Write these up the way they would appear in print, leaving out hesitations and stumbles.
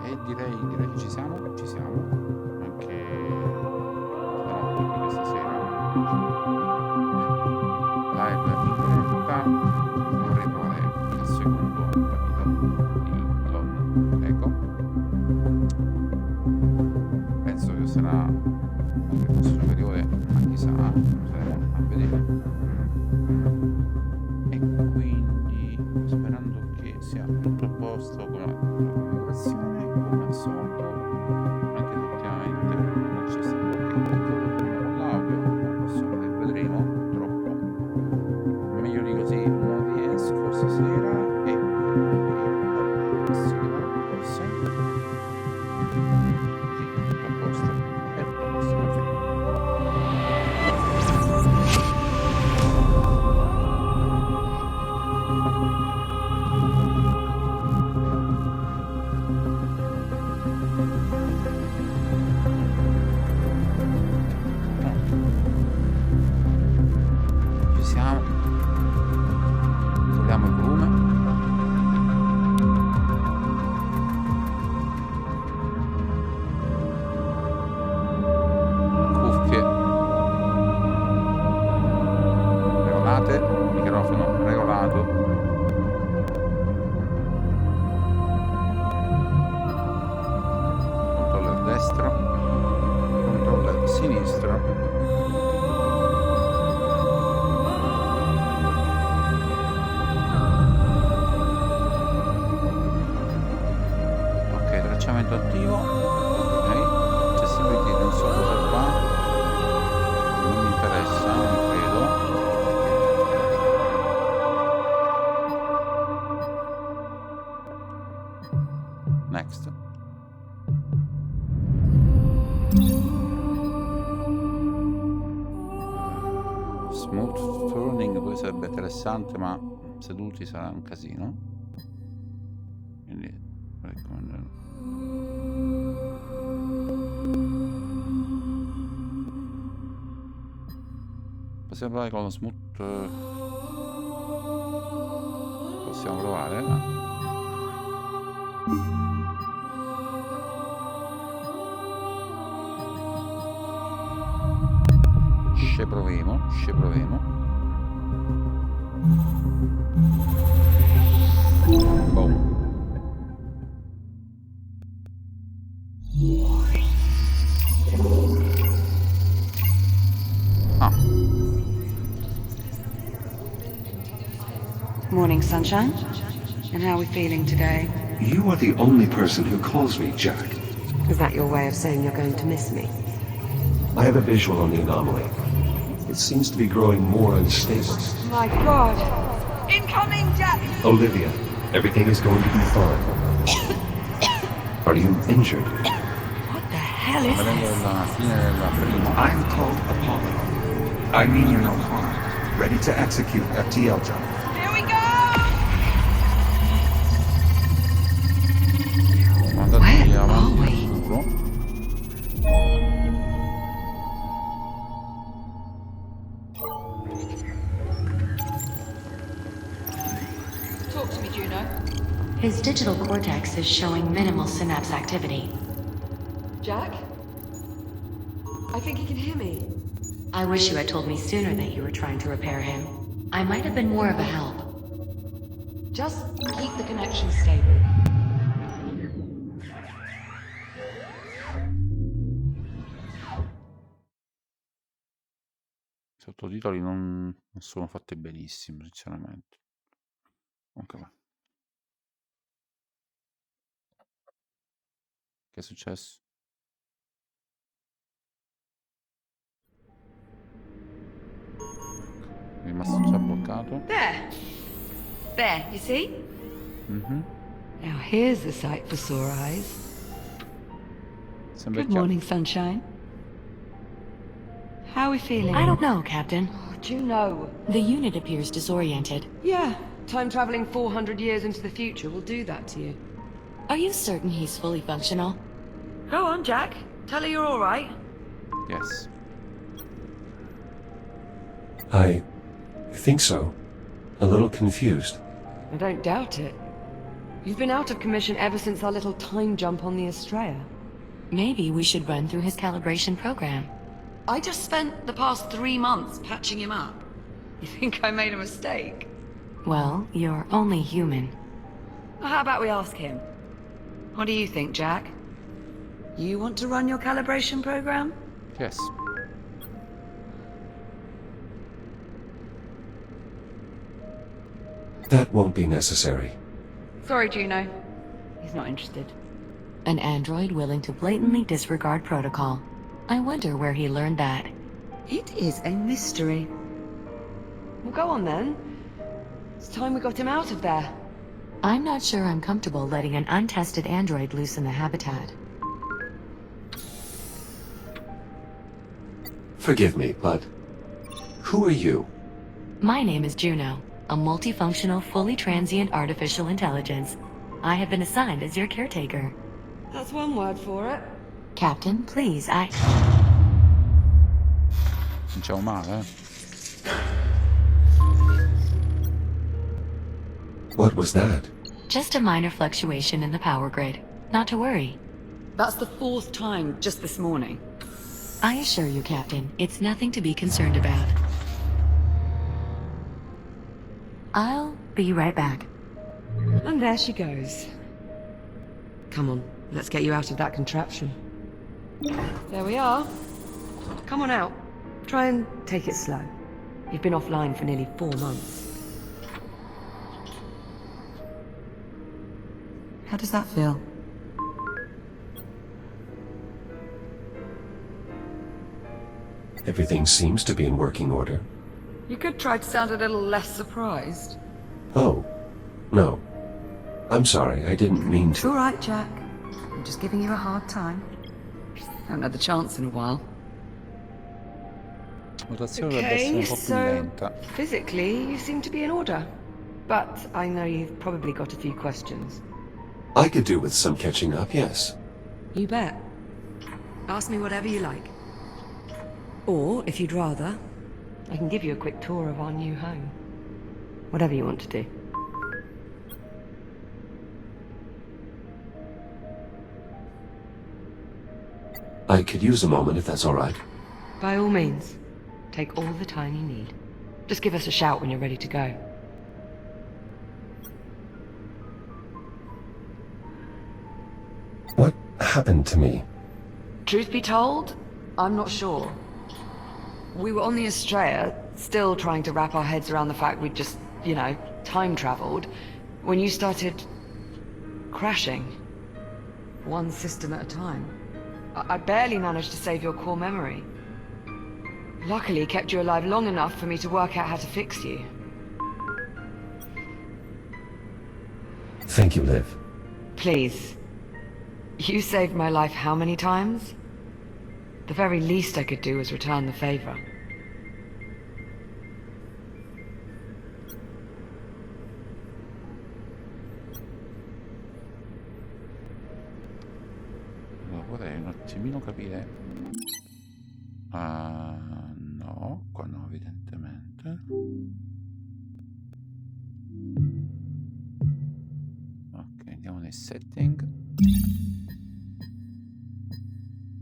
E direi che ci siamo, anche stanotte qui stasera. Live in diretta, vorrei provare il secondo capitolo di Lon Echo. Penso che sarà anche superiore, ma chissà, saremo a vedere. E quindi sperando che sia tutto a posto con la configurazione, come al solito, anche se ultimamente non c'è stato qualche piccolo problema con l'audio, ma adesso vedremo, purtroppo. Meglio di così non riesco stasera e forse così tutto a posto e tutto a posto, perfetto. Ci siamo, togliamo il volume. Cuffie regolate, microfono regolato. Controller destro, controller sinistro. Ok, tracciamento attivo. Ok, accessibility non so cosa fa, non mi interessa, non credo. Next. Smooth turning poi sarebbe interessante, ma seduti sarà un casino. Quindi raccomando. Possiamo provare con lo smooth. Possiamo provare, no? Ci proviamo. Boom. Ah, Morning, sunshine. And how are we feeling today? You are the only person who calls me Jack. Is that your way of saying you're going to miss me? I have a visual on the anomaly. It seems to be growing more unstable. My God! Incoming, Jack! Olivia, everything is going to be fine. Are you injured? What the hell is vedendo this? la fine della prima. I'm called Apollo. I mean you no harm. Ready to execute FTL job. Here we go! Andati Where avanti are al we? sicuro. Talk to me, Juno. His digital cortex is showing minimal synapse activity. Jack? I think he can hear me. I wish you had told me sooner that you were trying to repair him. I might have been more of a help. Just keep the connection stable. I sottotitoli non sono fatti benissimo, sinceramente. Ok, va. Che è successo? È rimasto già bloccato. There. There, you see? Mhm. Now here's the sight for sore eyes. Sembra Good chiaro. morning, sunshine. How are we feeling? I don't know, Captain. Juno. The unit appears disoriented. Yeah, time traveling 400 years into the future will do that to you. Are you certain he's fully functional? Go on, Jack. Tell her you're all right. Yes. I think so. A little confused. I don't doubt it. You've been out of commission ever since our little time jump on the Estrella. Maybe we should run through his calibration program. I just spent the past 3 months patching him up. You think I made a mistake? Well, you're only human. Well, how about we ask him? What do you think, Jack? You want to run your calibration program? Yes. That won't be necessary. Sorry, Juno. He's not interested. An android willing to blatantly disregard protocol. I wonder where he learned that. It is a mystery. Well, go on then. It's time we got him out of there. I'm not sure I'm comfortable letting an untested android loose in the habitat. Forgive me, but who are you? My name is Juno, a multifunctional, fully transient artificial intelligence. I have been assigned as your caretaker. That's one word for it. Captain, please, Cominciamo male, What was that? Just a minor fluctuation in the power grid. Not to worry. That's the 4th time just this morning. I assure you, Captain, it's nothing to be concerned about. I'll be right back. And there she goes. Come on, let's get you out of that contraption. There we are. Come on out. Try and take it slow. You've been offline for nearly 4 months. How does that feel? Everything seems to be in working order. You could try to sound a little less surprised. Oh, no. I'm sorry, I didn't mean It's all to. right, Jack. I'm just giving you a hard time. Haven't had the chance in a while. la rotazione dovrebbe essere un po' più so lenta. physically you seem to be in order. But I know you've probably got a few questions. I could do with some catching up, yes. You bet. Ask me whatever you like. Or, if you'd rather, I can give you a quick tour of our new home. Whatever you want to do. I could use a moment if that's all right. By all means, take all the time you need. Just give us a shout when you're ready to go. What happened to me? Truth be told, I'm not sure. We were on the Estrella, still trying to wrap our heads around the fact we'd just, time traveled, when you started crashing. One system at a time. I barely managed to save your core memory. Luckily, kept you alive long enough for me to work out how to fix you. Thank you, Liv. Please. You saved my life how many times? The very least I could do was return the favor. Allora, vorrei un attimino capire. No, qua no, evidentemente. Ok, andiamo nei setting.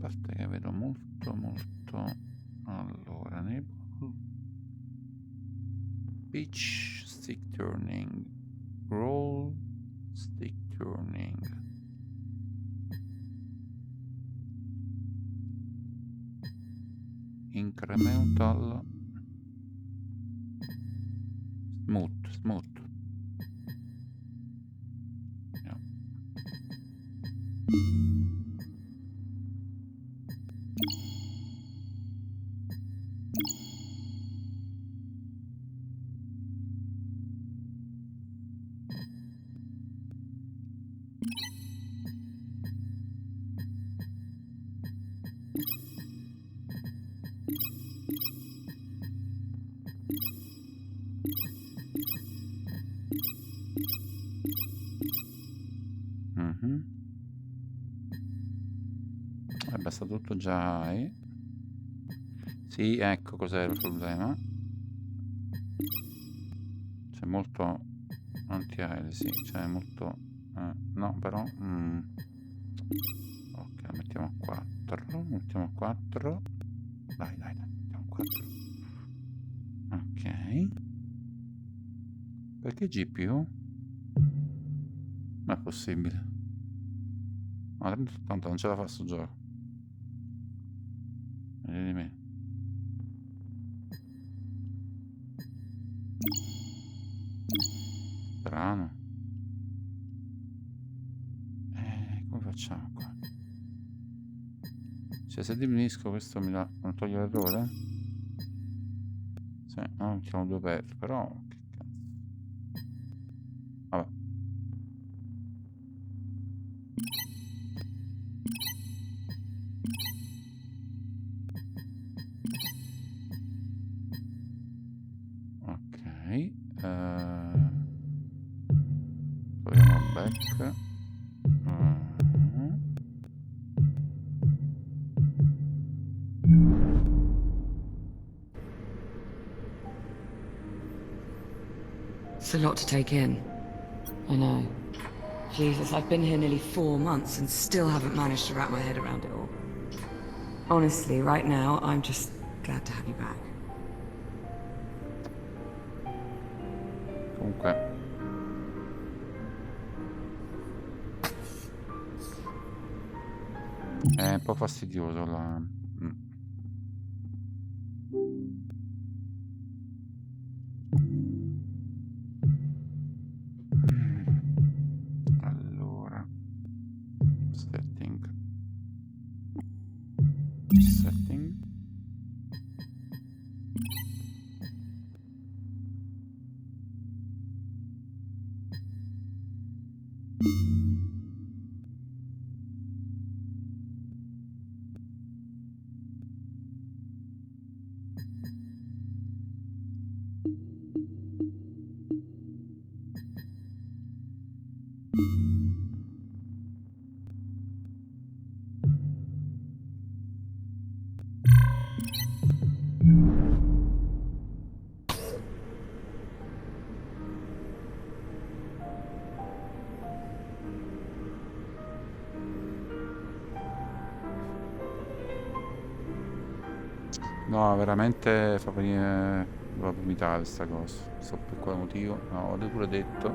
A parte che vedo molto. Allora, enable pitch, stick turning, roll, stick turning. Incremental, smooth. Yeah. Basta tutto già. Sì, ecco cos'è il problema. C'è molto Anti-aerei, sì, cioè molto... no, però... ok, mettiamo a 4. Mettiamo a 4. Dai, mettiamo a 4. Ok. Perché GPU? Non è possibile. Ma tanto non ce la fa sto gioco. Meglio di me. Strano. Come facciamo qua? Cioè se diminuisco questo non toglie l'errore? Sì, no, mettiamo 2 per, però... Che cazzo. Vabbè. Ok. Proviamo back. It's a lot to take in. I know. Jesus, I've been here nearly 4 months and still haven't managed to wrap my head around it all. Honestly, right now, I'm just glad to have you back. Comunque. È un po' fastidioso la... Allora. Setting. No, veramente fa venire la vomitare sta cosa. Non so per quale motivo. No, l'ho pure detto.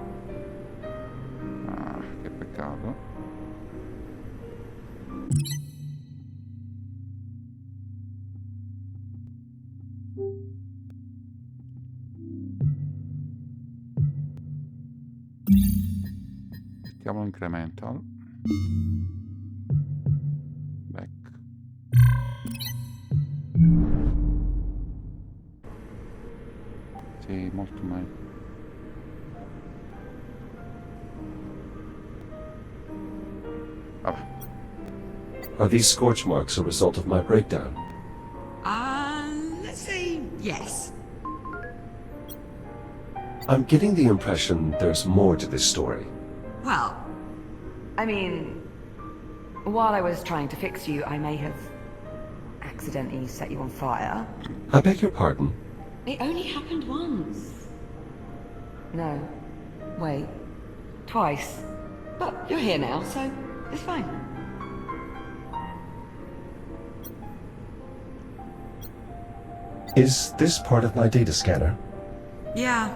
Ah, che peccato. Mettiamo incremental. Back. Sì, molto meglio. Vabbè. Are these scorch marks a result of my breakdown? Let's say yes. I'm getting the impression there's more to this story. Well, I mean, while I was trying to fix you, I may have accidentally set you on fire. I beg your pardon? It only happened once. No. Wait. Twice. But you're here now, so it's fine. Is this part of my data scanner? Yeah.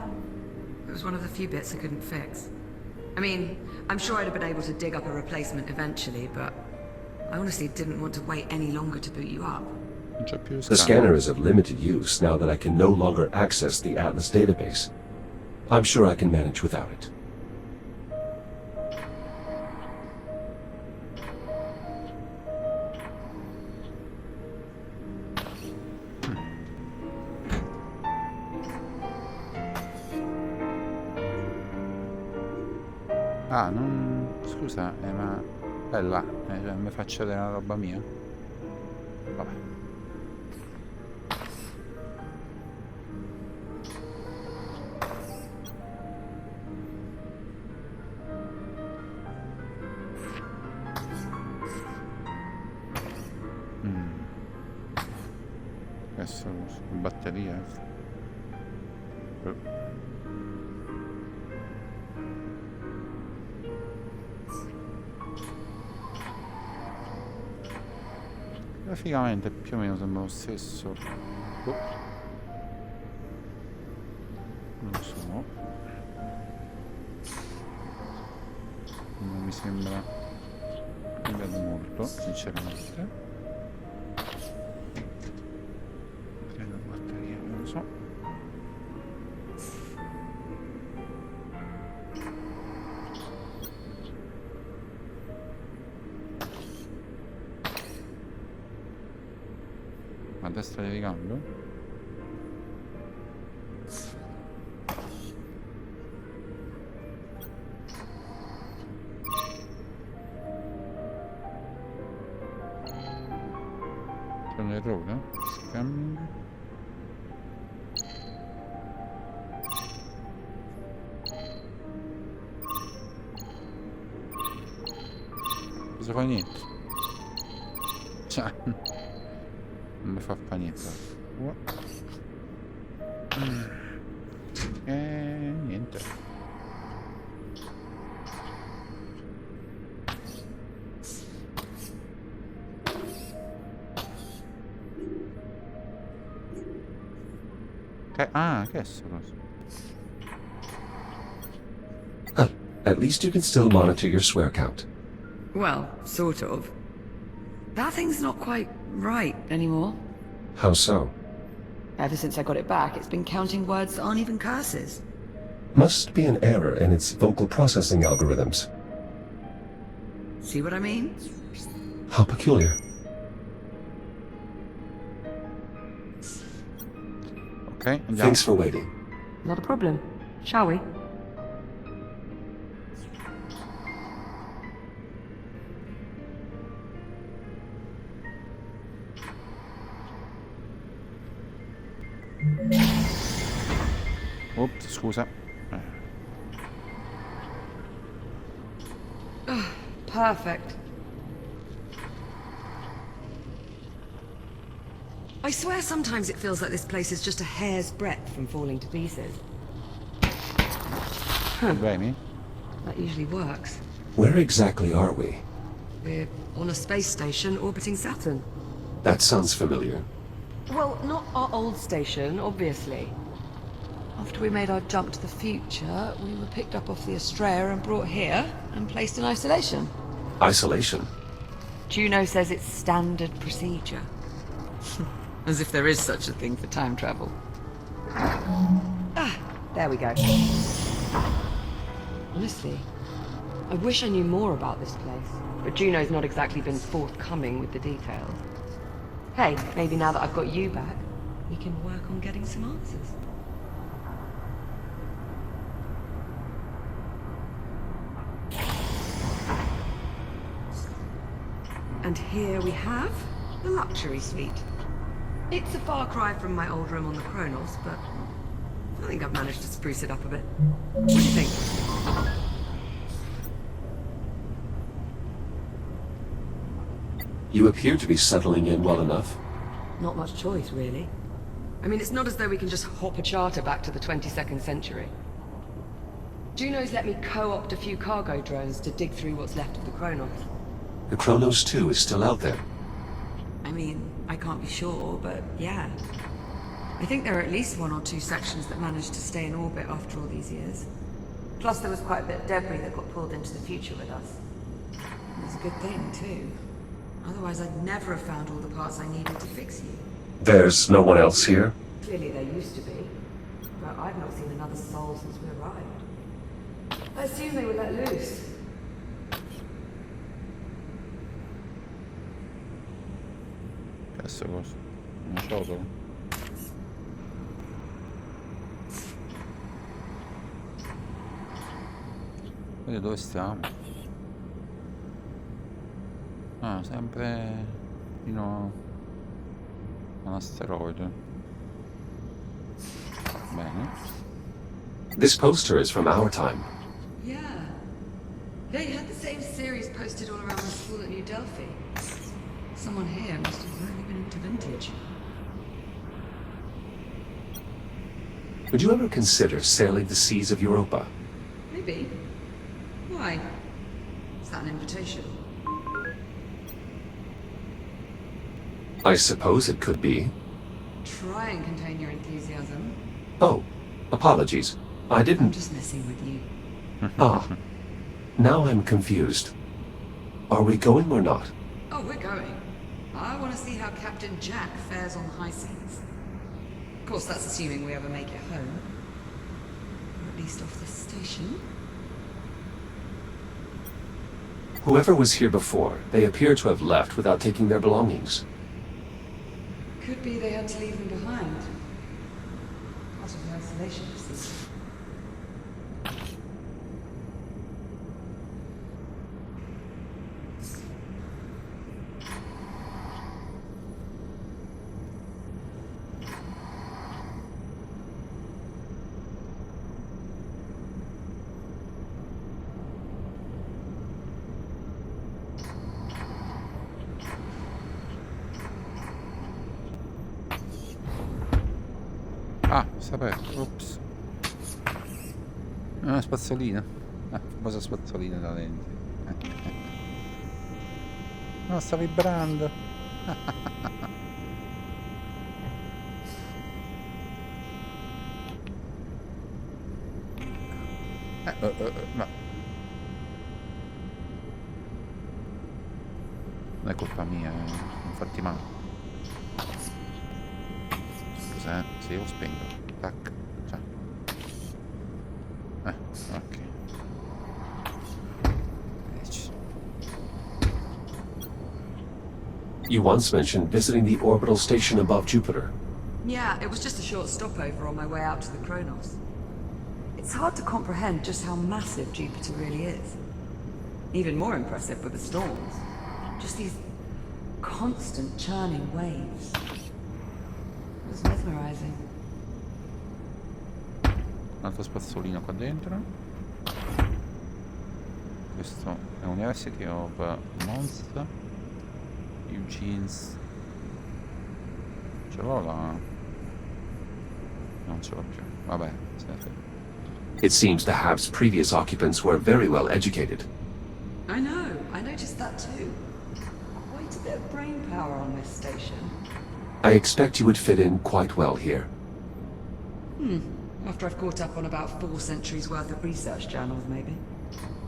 It was one of the few bits I couldn't fix. I mean, I'm sure I'd have been able to dig up a replacement eventually, but I honestly didn't want to wait any longer to boot you up. Non c'è più The scanner is of limited use now that I can no longer access the Atlas database. I'm sure I can manage without it. Ah, non... Scusa, ma... È là, cioè, mi faccio vedere la roba mia? Vabbè. Adesso batteria. Graficamente più o meno sembra lo stesso. Oh. Non so. Non mi sembra cambiato molto, sinceramente. Prendo la batteria, non lo so. A destra di ricambio? C'è un errore? Scamming. Non si fa niente. Cioè, non mi fa niente. Niente. Che è sto cosa? At least you can still monitor your swear count. Well, sort of. That thing's not quite right anymore. How so? Ever since I got it back, it's been counting words that aren't even curses. Must be an error in its vocal processing algorithms. See what I mean? How peculiar. Ok, andiamo. Thanks for waiting. Not a problem. Shall we? Ops, scusa. Perfect. I swear sometimes it feels like this place is just a hair's breadth from falling to pieces. Problemi? That usually works. Where exactly are we? We're on a space station orbiting Saturn. That sounds familiar. Well, not our old station, obviously. After we made our jump to the future, we were picked up off the Estrella and brought here and placed in isolation. Isolation? Juno says it's standard procedure. As if there is such a thing for time travel. There we go. Honestly, I wish I knew more about this place, but Juno's not exactly been forthcoming with the details. Hey, maybe now that I've got you back, we can work on getting some answers. And here we have the luxury suite. It's a far cry from my old room on the Kronos, but I think I've managed to spruce it up a bit. What do you think? You appear to be settling in well enough. Not much choice, really. I mean, it's not as though we can just hop a charter back to the 22nd century. Juno's let me co-opt a few cargo drones to dig through what's left of the Kronos. The Kronos 2 is still out there. I mean, I can't be sure, but yeah. I think there are at least 1 or 2 sections that managed to stay in orbit after all these years. Plus there was quite a bit of debris that got pulled into the future with us. And it's a good thing, too. Otherwise I'd never have found all the parts I needed to fix you. There's no one else here? Clearly there used to be. But I've not seen another soul since we arrived. I assume they were let loose. Che è sto cosa? Una ciotola? Vedi dove stiamo? Ah, sempre fino a un asteroide. Bene. This poster is from our time. Yeah. They had the same series posted all around the school at New Delphi. Someone here must have really been into vintage. Would you ever consider sailing the seas of Europa? Maybe. Why? Is that an invitation? I suppose it could be. Try and contain your enthusiasm. Oh, apologies. I I'm didn't... just messing with you. Ah, now I'm confused. Are we going or not? Oh, we're going. I want to see how Captain Jack fares on the high seas. Of course, that's assuming we ever make it home. Or at least off this station. Whoever was here before, they appear to have left without taking their belongings. Could be they had to leave them behind. Part of the isolation procedure. Ah, sta aperto. Ops. Una spazzolina. Ah, famosa spazzolina da lenti. No, sta vibrando. Ma non è colpa mia, non farti male. Cos'è? Se io lo spengo. Tac. Ciao. Ok. 10. You once mentioned visiting the orbital station above Jupiter. Yeah, it was just a short stopover on my way out to the Kronos. It's hard to comprehend just how massive Jupiter really is. Even more impressive with the storms. Just these constant churning waves. It was mesmerizing. Un altro spazzolino qua dentro. Questo è University of Monza. Eugene's. Ce l'ho là? Non ce l'ho più. Vabbè, se ne frega. It seems the Hab's previous occupants were very well educated. I know, I noticed that too. Quite a bit of brain power on this station. I expect you would fit in quite well here. After I've caught up on about 4 centuries worth of research journals, maybe.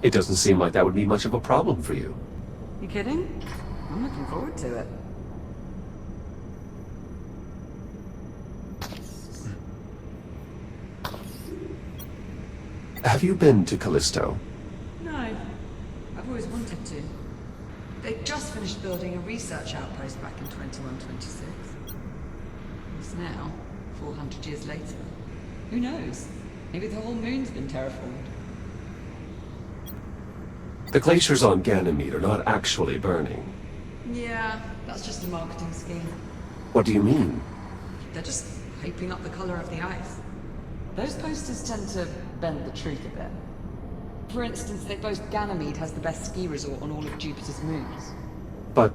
It doesn't seem like that would be much of a problem for you. You kidding? I'm looking forward to it. Have you been to Callisto? No, I've always wanted to. They just finished building a research outpost back in 2126. It's now, 400 years later. Who knows? Maybe the whole moon's been terraformed. The glaciers on Ganymede are not actually burning. Yeah, that's just a marketing scheme. What do you mean? They're just hyping up the color of the ice. Those posters tend to bend the truth a bit. For instance, they boast Ganymede has the best ski resort on all of Jupiter's moons. But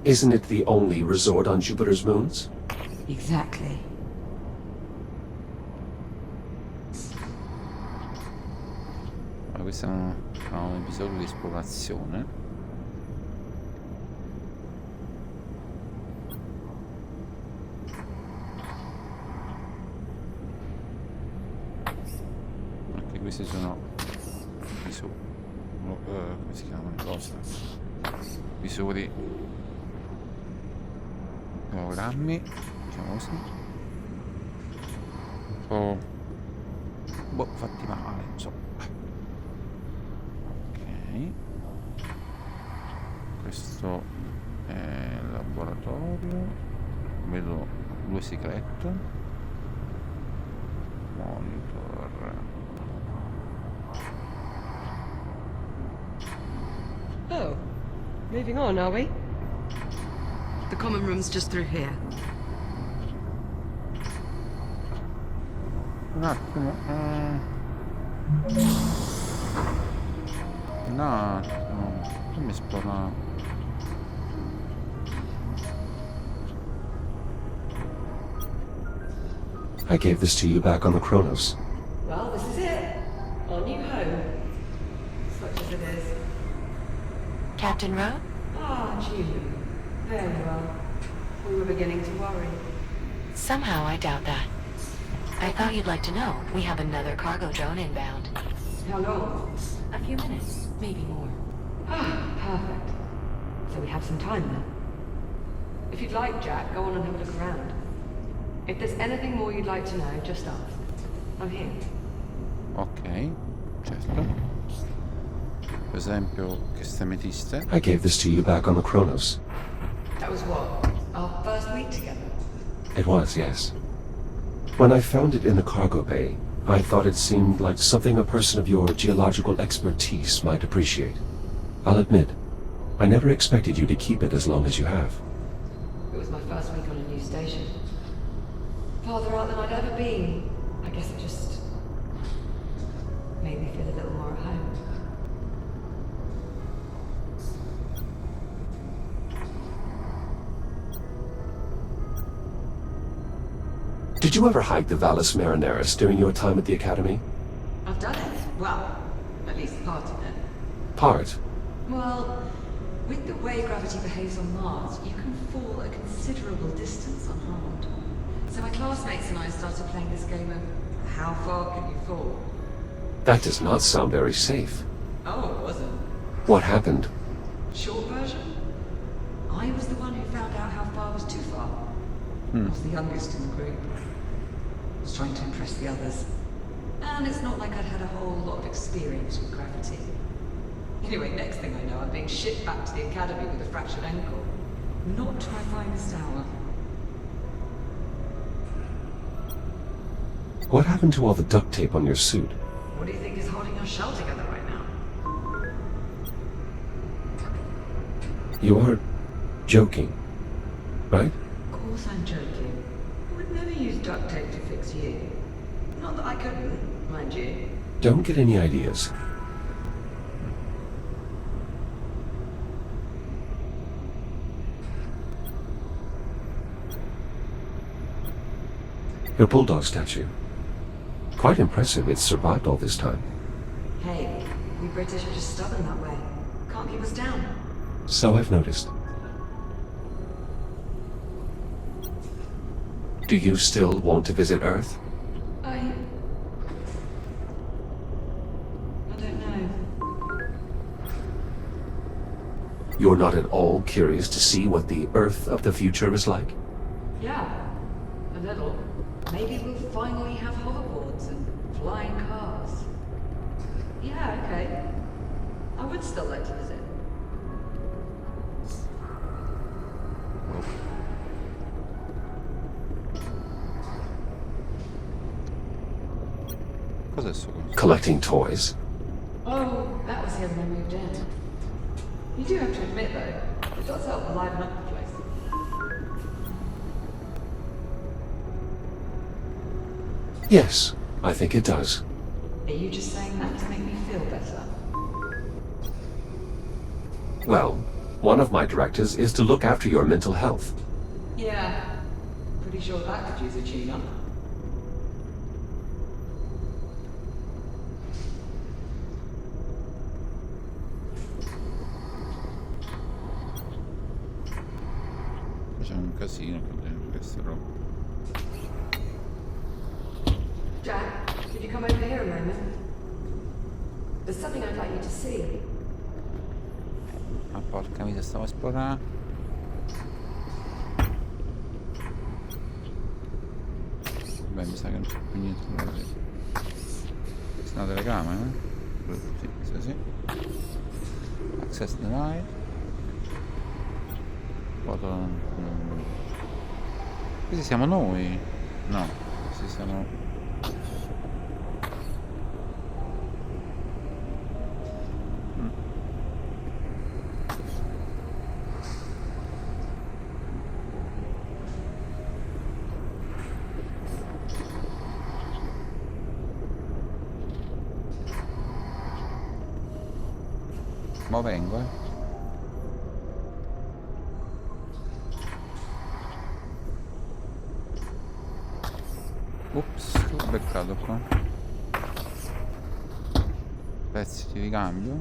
isn't it the only resort on Jupiter's moons? Exactly. Allora, questo è un episodio di esplorazione. Anche questi sono come si chiamano? Cosa? Visori, programmi, diciamo così. Un po' fatti male, insomma. Ok, questo è il laboratorio, vedo 2 segreto, monitor. Oh, moving on, are we? The common room's just through here. Un attimo. No, fammi esplorare. I gave this to you back on the Kronos. Well, this is it. Our new home. Such as it is. Captain Rowe? Ah, Julie. Very well. We were beginning to worry. Somehow I doubt that. I thought you'd like to know. We have another cargo drone inbound. How long? A few minutes, maybe more. Perfect. So we have some time then. If you'd like, Jack, go on and have a look around. If there's anything more you'd like to know, just ask. I'm here. Ok, certo. Per esempio, queste ametiste. I gave this to you back on the Kronos. That was what? Our first week together? It was, yes. When I found it in the cargo bay, I thought it seemed like something a person of your geological expertise might appreciate. I'll admit, I never expected you to keep it as long as you have. It was my first week on a new station. Farther out than I'd ever been. I guess it just made me feel a little more at home. Did you ever hike the Valles Marineris during your time at the Academy? I've done it. Well, at least part of it. Part? Well, with the way gravity behaves on Mars, you can fall a considerable distance unharmed. So my classmates and I started playing this game of how far can you fall? That does not sound very safe. Oh, it wasn't. What happened? Short version? I was the one who found out how far was too far. I was the youngest in the group. I was trying to impress the others. And it's not like I'd had a whole lot of experience with gravity. Anyway, next thing I know, I'm being shipped back to the academy with a fractured ankle. Not my finest hour. What happened to all the duct tape on your suit? What do you think is holding your shell together right now? You are joking, right? Of course I'm joking. I would never use duct tape to fix you. Not that I couldn't, mind you. Don't get any ideas. Your bulldog statue. Quite impressive it's survived all this time. Hey, we British are just stubborn that way. Can't keep us down. So I've noticed. Do you still want to visit Earth? I don't know. You're not at all curious to see what the Earth of the future is like? Yeah, a little. Maybe we'll finally have hoverboards and flying cars. Yeah, okay. I would still like to visit. Cos'è sto coso? Collecting toys? Oh, that was here when I moved in. You do have to admit, though, it does help liven up the place. Yes, I think it does. Are you just saying that to make me feel better? Well, one of my directives is to look after your mental health. Yeah. Pretty sure that could use a tune-up. C'è un casino con queste robe. Jack, could you come over here a moment? There's something I'd like you to see. Ah, porca miseria, stavo a esplorare. Beh, mi sa che non c'è più niente da vedere. Questa è una telecamera, eh? Sì, sì, sì. Access denied. Foto... Questi siamo noi? No, questi siamo... Ma vengo, Ups, che ho beccato qua. Pezzi di ricambio.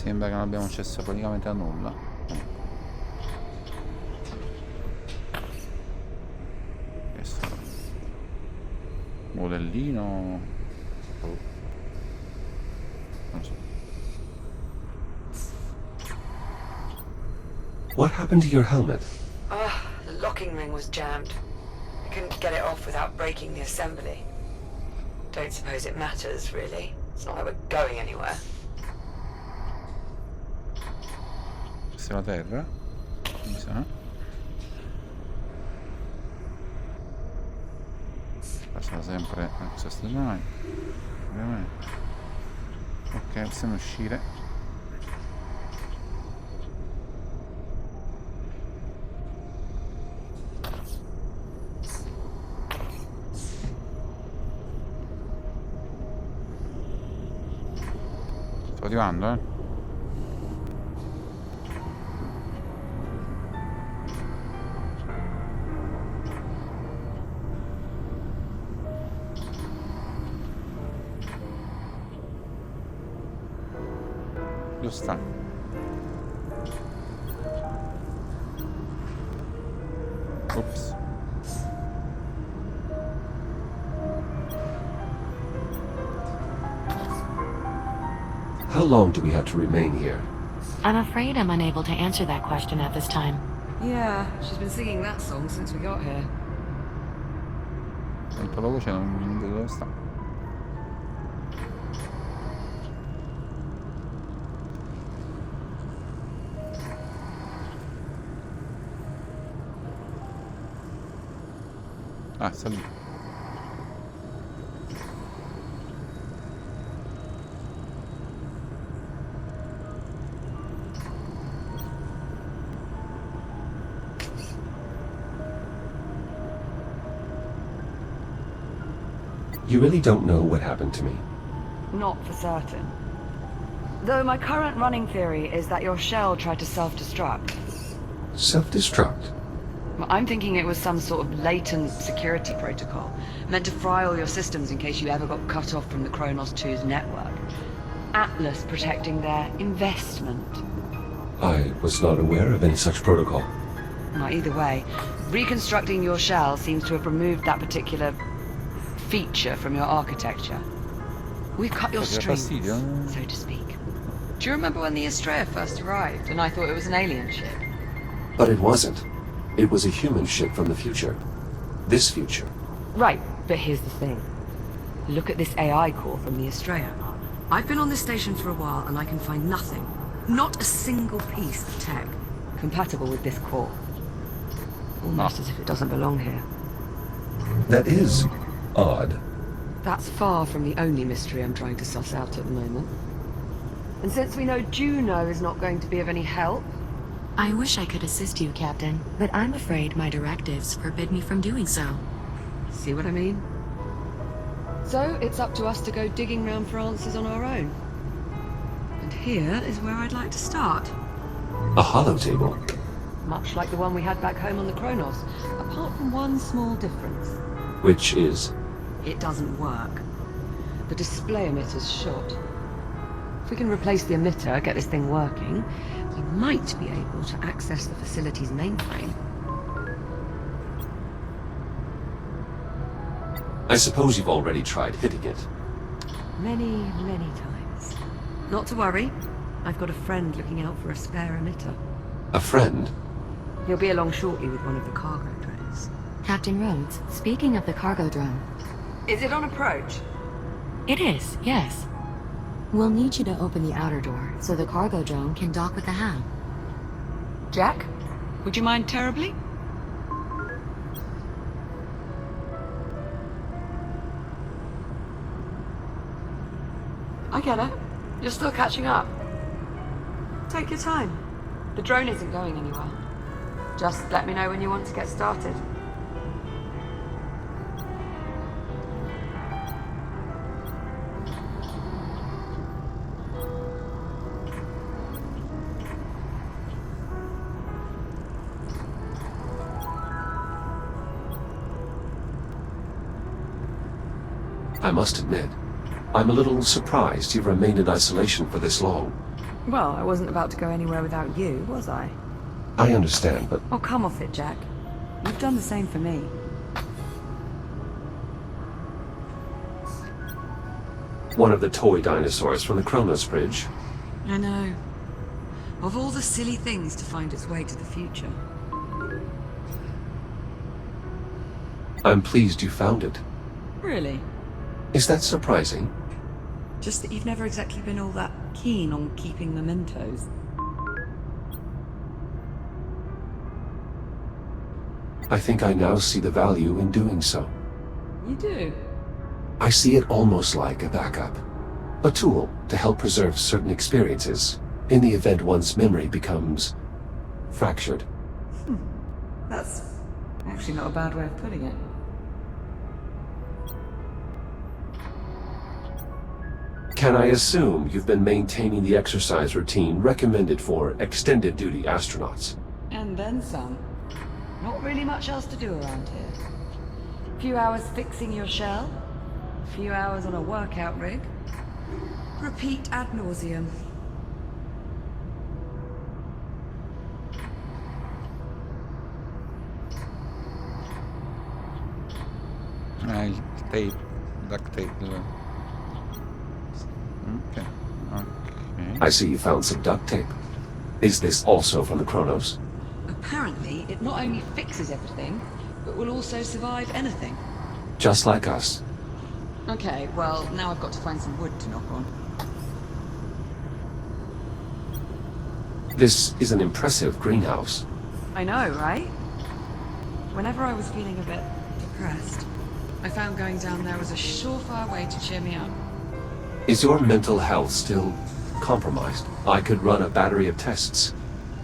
Sembra che non abbiamo accesso praticamente a nulla. Questo modellino. Oh. Non so. What happened to your helmet? The locking ring was jammed. I couldn't get it off without breaking the assembly. Don't suppose it matters, really. It's not like we're going anywhere. Questa è la terra, mi sa. Passa sempre access deny, ovviamente. Ok, possiamo uscire. Sto arrivando, Dove sta? Ops. How long do we have to remain here? I'm afraid I'm unable to answer that question at this time. Yeah, she's been singing that song since we got here. Sento la voce, non vedo dove sta. Ah, sta lì. You really don't know what happened to me. Not for certain. Though my current running theory is that your shell tried to self-destruct. Self-destruct? I'm thinking it was some sort of latent security protocol, meant to fry all your systems in case you ever got cut off from the Kronos 2's network. Atlas protecting their investment. I was not aware of any such protocol. Well, either way, reconstructing your shell seems to have removed that particular feature from your architecture. We've cut your strings, so to speak. Do you remember when the Estrella first arrived and I thought it was an alien ship? But it wasn't. It was a human ship from the future. This future. Right, but here's the thing. Look at this AI core from the Estrella. I've been on this station for a while and I can find nothing, not a single piece of tech, compatible with this core. Almost as if it doesn't belong here. That is odd. That's far from the only mystery I'm trying to suss out at the moment. And since we know Juno is not going to be of any help... I wish I could assist you, Captain, but I'm afraid my directives forbid me from doing so. See what I mean? So it's up to us to go digging round for answers on our own. And here is where I'd like to start. A holotable. Much like the one we had back home on the Kronos, apart from one small difference. Which is? It doesn't work. The display emitter's shot. If we can replace the emitter, get this thing working, we might be able to access the facility's mainframe. I suppose you've already tried hitting it. Many, many times. Not to worry. I've got a friend looking out for a spare emitter. A friend? He'll be along shortly with one of the cargo drones. Captain Rhodes, speaking of the cargo drone. Is it on approach? It is, yes. We'll need you to open the outer door so the cargo drone can dock with the ham. Jack? Would you mind terribly? I get it. You're still catching up. Take your time. The drone isn't going anywhere. Just let me know when you want to get started. I must admit, I'm a little surprised you've remained in isolation for this long. Well, I wasn't about to go anywhere without you, was I? I understand, but Oh, come off it, Jack. You've done the same for me. one of the toy dinosaurs from the Kronos Bridge. I know. Of all the silly things to find its way to the future. I'm pleased you found it. Really? Is that surprising? Just that you've never exactly been all that keen on keeping mementos. I think I now see the value in doing so. You do? I see it almost like a backup. A tool to help preserve certain experiences in the event one's memory becomes fractured. That's actually not a bad way of putting it. Can I assume you've been maintaining the exercise routine recommended for extended duty astronauts? And then some. Not really much else to do around here. A few hours fixing your shell. A few hours on a workout rig. Repeat ad nauseum. Il tape, duct tape. Okay. Okay. I see you found some duct tape. Is this also from the Kronos? Apparently, it not only fixes everything, but will also survive anything. Just like us. Okay, well, now I've got to find some wood to knock on. This is an impressive greenhouse. I know, right? Whenever I was feeling a bit depressed, I found going down there was a surefire way to cheer me up. Is your mental health still compromised? I could run a battery of tests.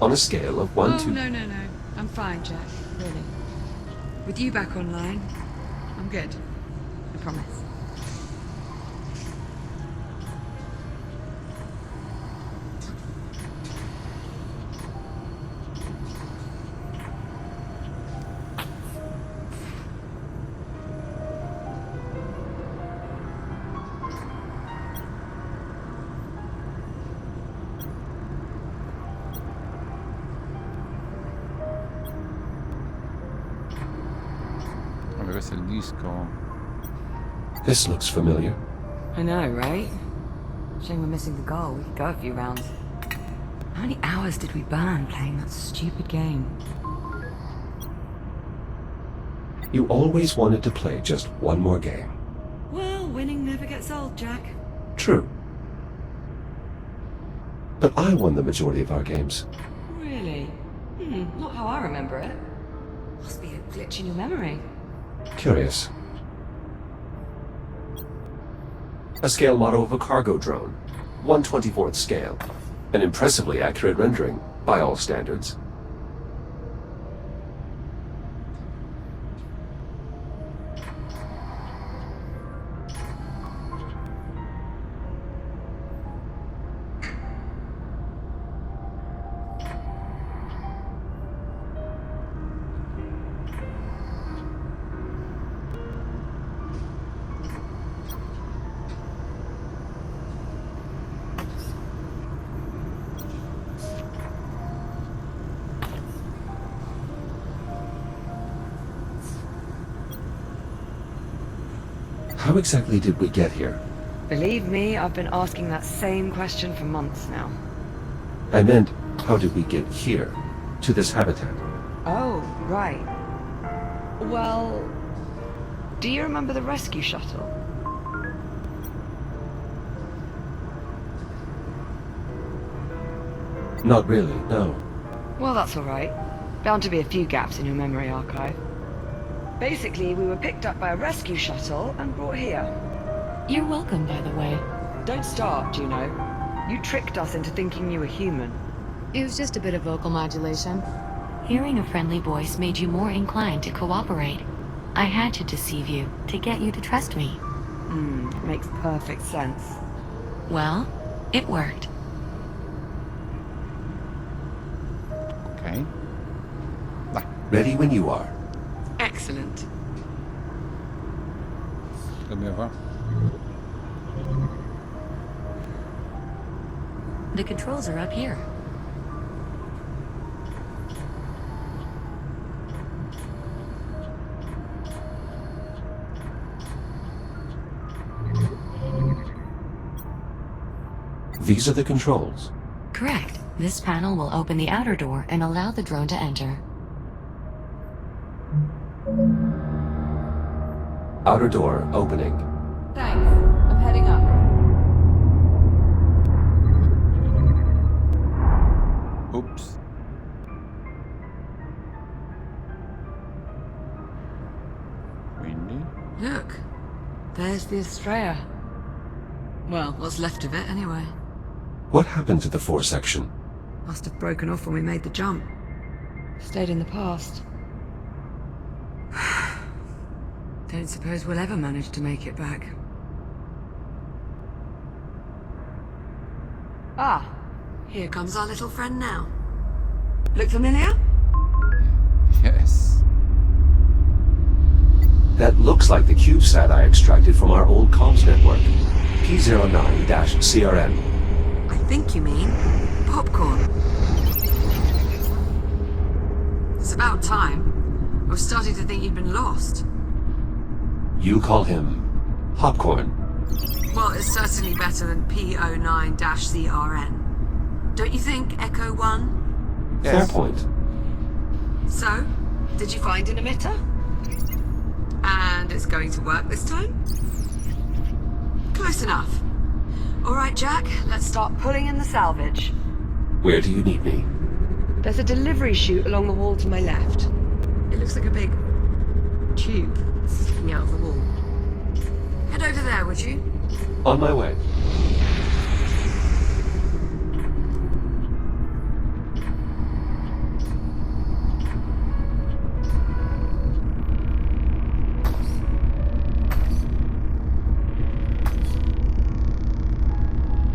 On a scale of 1 to... No. I'm fine, Jack. Really. With you back online, I'm good. I promise. Vabbè, questo è il disco. This looks familiar. I know, right? Shame we're missing the goal. We could go a few rounds. How many hours did we burn playing that stupid game? You always wanted to play just one more game. Well, winning never gets old, Jack. True. But I won the majority of our games. Really? Not how I remember it. Must be a glitch in your memory. Curious. A scale model of a cargo drone. 1/24th scale. An impressively accurate rendering, by all standards. How exactly did we get here? Believe me, I've been asking that same question for months now. I meant, how did we get here? To this habitat? Oh, right. Well, do you remember the rescue shuttle? Not really, no. Well, that's all right. Bound to be a few gaps in your memory archive. Basically, we were picked up by a rescue shuttle and brought here. You're welcome, by the way. Don't start, Juno. You tricked us into thinking you were human. It was just a bit of vocal modulation. Hearing a friendly voice made you more inclined to cooperate. I had to deceive you to get you to trust me. Makes perfect sense. Well, it worked. Ok. Dai. Ready when you are. Excellent. Che dobbiamo fare? The controls are up here. These are the controls. Correct. This panel will open the outer door and allow the drone to enter. Outer door opening. Thanks. I'm heading up. Oops. Quindi? Look, there's the Estrella. Well, what's left of it anyway. What happened to the 4 section? Must have broken off when we made the jump. Stayed in the past. Don't suppose we'll ever manage to make it back. Ah, here comes our little friend now. Look familiar? Yes. That looks like the CubeSat I extracted from our old comms network. P09-CRN. I think you mean popcorn. It's about time. I was starting to think you'd been lost. You call him Popcorn. Well, it's certainly better than P09-CRN. Don't you think, Echo 1? Fair point. So, did you find an emitter? And it's going to work this time? Close enough. All right, Jack, let's start pulling in the salvage. Where do you need me? There's a delivery chute along the wall to my left. It looks like a big tube sticking out of the wall. Head over there, would you? On my way.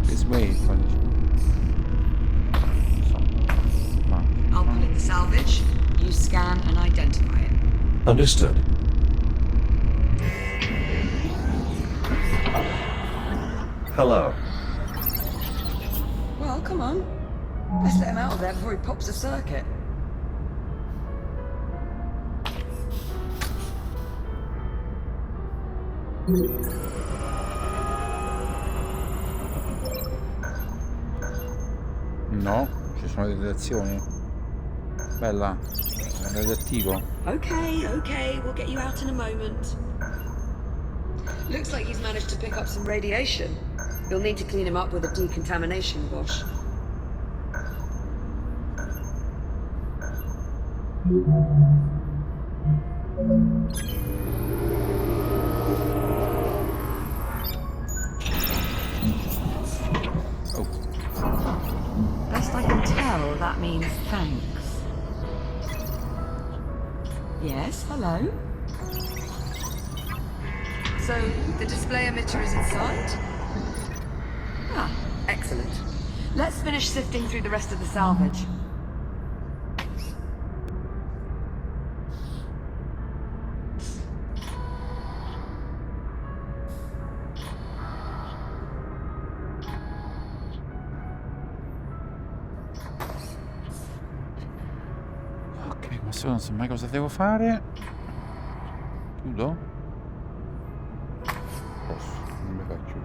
This way, college. I'll pull in the salvage. You scan and identify it. Understood. Hello. Well, come on. Let's let him out of there before he pops a circuit. No, ci sono delle azioni. Bella, è radioattivo. Okay, we'll get you out in a moment. Looks like he's managed to pick up some radiation. You'll need to clean him up with a decontamination wash. Oh, Best I can tell, that means thanks. Yes, hello? So, the display emitter is inside? Ah, excellent. Let's finish sifting through the rest of the salvage. ok, questo non so mai cosa devo fare. Chiudo? Posso, non mi faccio.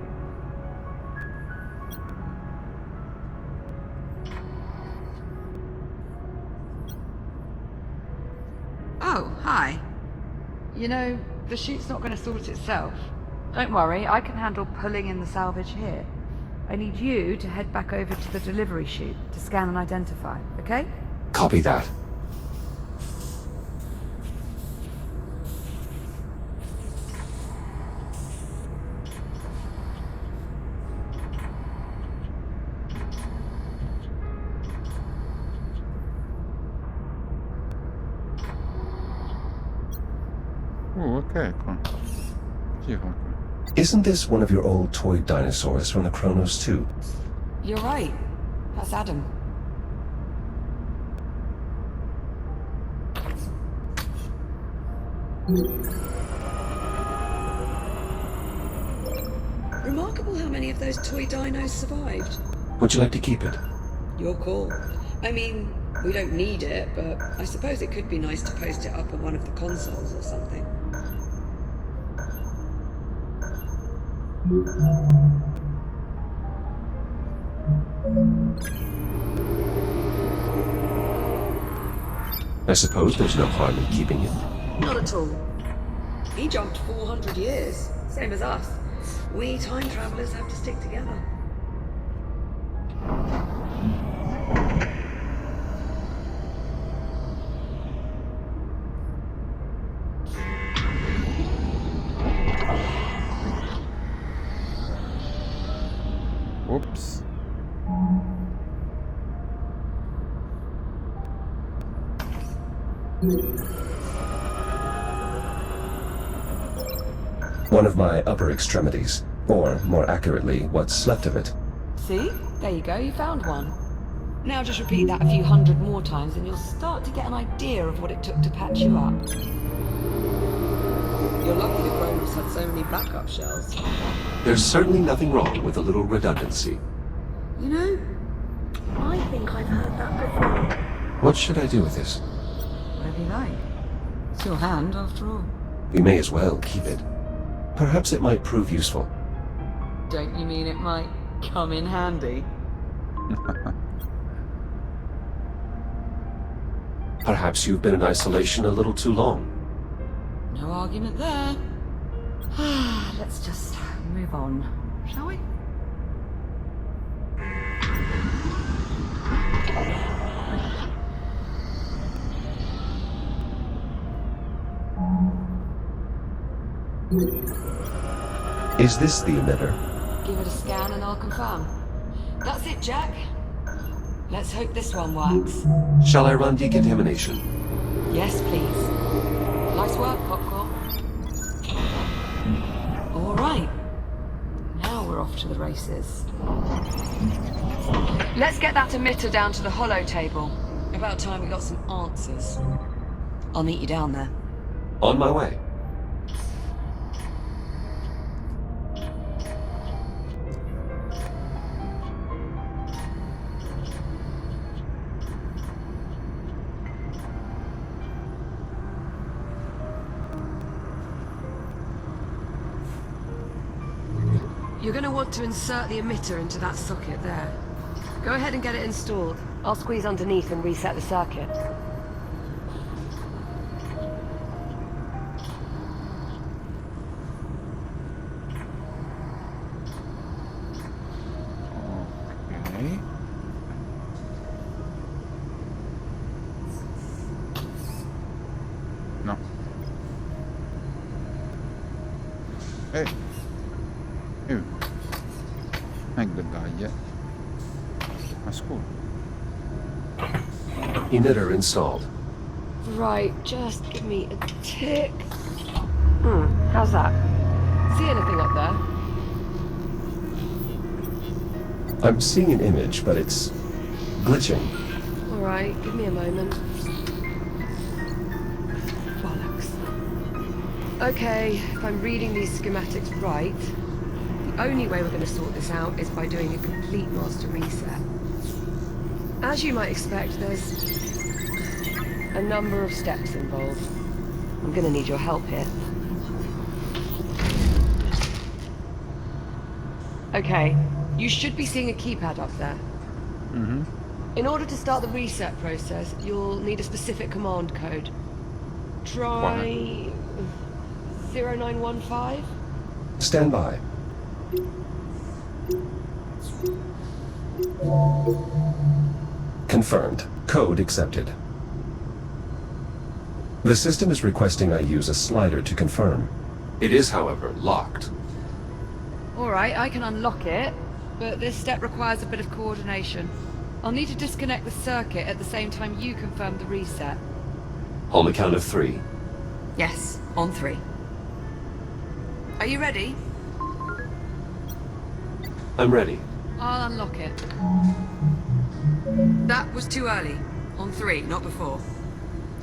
Oh, hi. You know, the chute's not going to sort itself. Don't worry, I can handle pulling in the salvage here. I need you to head back over to the delivery chute to scan and identify, okay? Copy that. Ok, qua. Sì, qua. Isn't this one of your old toy dinosaurs from the Chronos 2? You're right. That's Adam. Remarkable how many of those toy dinos survived. Would you like to keep it? Your call. I mean, we don't need it, but I suppose it could be nice to post it up on one of the consoles or something. I suppose there's no harm in keeping it. Not at all. He jumped 400 years, same as us. We time travelers have to stick together. Whoops. One of my upper extremities, or more accurately, what's left of it. See? There you go, you found one. Now just repeat that a few hundred more times and you'll start to get an idea of what it took to patch you up. You're lucky the Kronos had so many backup shells. There's certainly nothing wrong with a little redundancy. You know, I think I've heard that before. What should I do with this? Whatever you like. It's your hand, after all. We may as well keep it. Perhaps it might prove useful. Don't you mean it might come in handy? Perhaps you've been in isolation a little too long. No argument there. Let's just move on, shall we? Is this the emitter? Give it a scan and I'll confirm. That's it, Jack. Let's hope this one works. Shall I run decontamination? Yes, please. Nice work, Popcorn. All right. Now we're off to the races. Let's get that emitter down to the holo table. About time we got some answers. I'll meet you down there. On my way. You're going to want to insert the emitter into that socket there. Go ahead and get it installed. I'll squeeze underneath and reset the circuit. Okay. No. Hey. Gdaje. That's cool. Emitter installed. Right, just give me a tick. How's that? See anything up there? I'm seeing an image, but it's glitching. Alright, give me a moment. Bollocks. Okay, if I'm reading these schematics right, the only way we're going to sort this out is by doing a complete master reset. As you might expect, there's a number of steps involved. I'm going to need your help here. Okay, you should be seeing a keypad up there. Mm-hmm. In order to start the reset process, you'll need a specific command code. Try 0915? Stand by. Confirmed. Code accepted. The system is requesting I use a slider to confirm. It is, however, locked. Alright, I can unlock it, but this step requires a bit of coordination. I'll need to disconnect the circuit at the same time you confirm the reset. On the count of 3. Yes, on 3. Are you ready? I'm ready. I'll unlock it. That was too early. On 3, not before.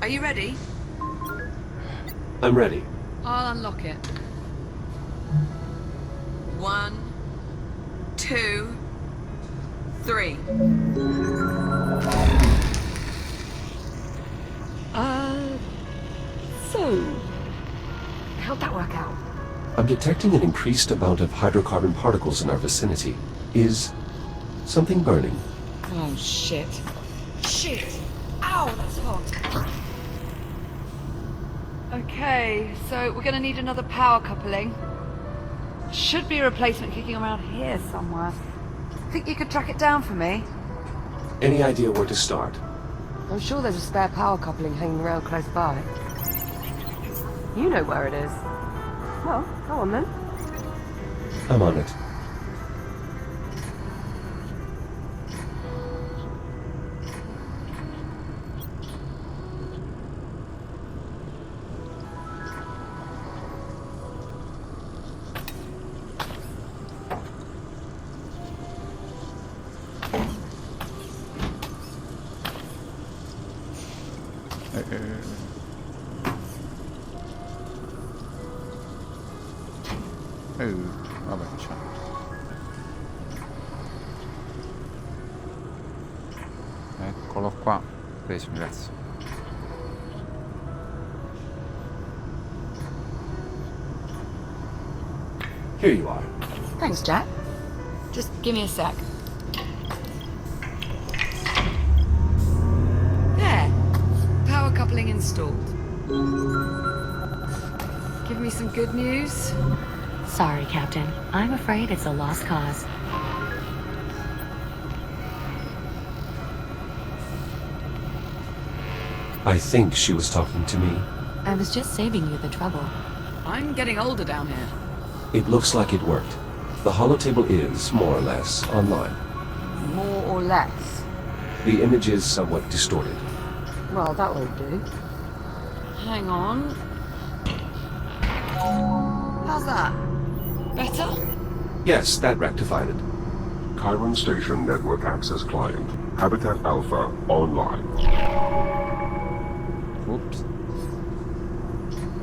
Are you ready? I'm ready. I'll unlock it. 1, 2, 3. So... how'd that work out? I'm detecting an increased amount of hydrocarbon particles in our vicinity. Is something burning? Oh, shit. Shit! Ow, that's hot. Okay, so we're gonna need another power coupling. Should be a replacement kicking around here somewhere. Think you could track it down for me? Any idea where to start? I'm sure there's a spare power coupling hanging around close by. You know where it is. Well, go on then. I'm on it. Vabbè, ciao. Eccolo qua. Preso, grazie. Here you are. Thanks, Jack. Just give me a sec. There. Power coupling installed. Give me some good news. Sorry, Captain. I'm afraid it's a lost cause. I think she was talking to me. I was just saving you the trouble. I'm getting older down here. It looks like it worked. The holotable is, more or less, online. More or less. The image is somewhat distorted. Well, that won't do. Hang on. How's that? Better? Yes, that rectified it. Chiron Station Network Access Client. Habitat Alpha online. Oops.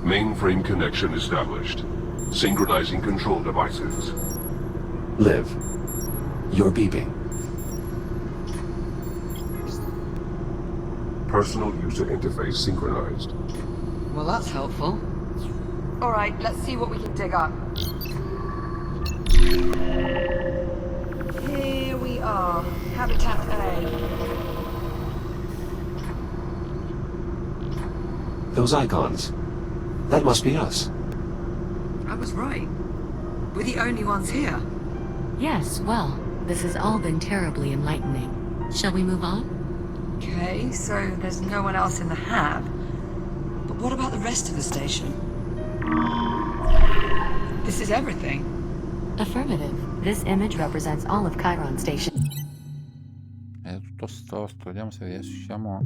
Mainframe connection established. Synchronizing control devices. Liv, you're beeping. Personal user interface synchronized. Well, that's helpful. All right, let's see what we can dig up. Here we are. Habitat A. Those icons. That must be us. I was right. We're the only ones here. Yes, well, this has all been terribly enlightening. Shall we move on? Okay, so there's no one else in the hab. But what about the rest of the station? This is everything. Affirmative. This image represents all of Chiron Station. È tutto storto, vediamo se riusciamo a...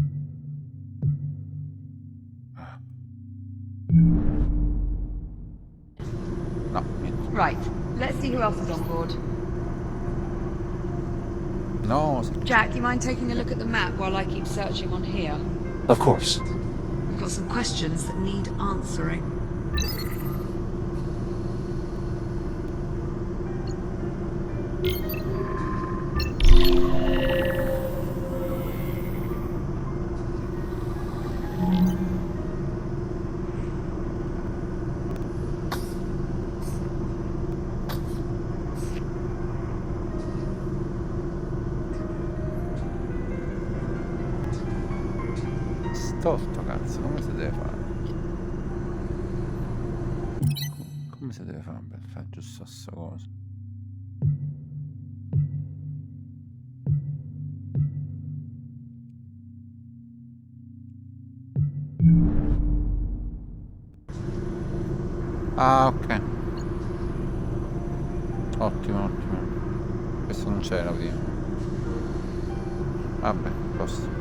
No, niente. Right, let's see who else is on board. No, Jack, you mind taking a look at the map while I keep searching on here? Of course. We've got some questions that need answering. Storto, cazzo, come si deve fare? Come si deve fare per fare giusto sta cosa? Ah, ok. Ottimo, ottimo. Questo non c'era prima. Vabbè, posto.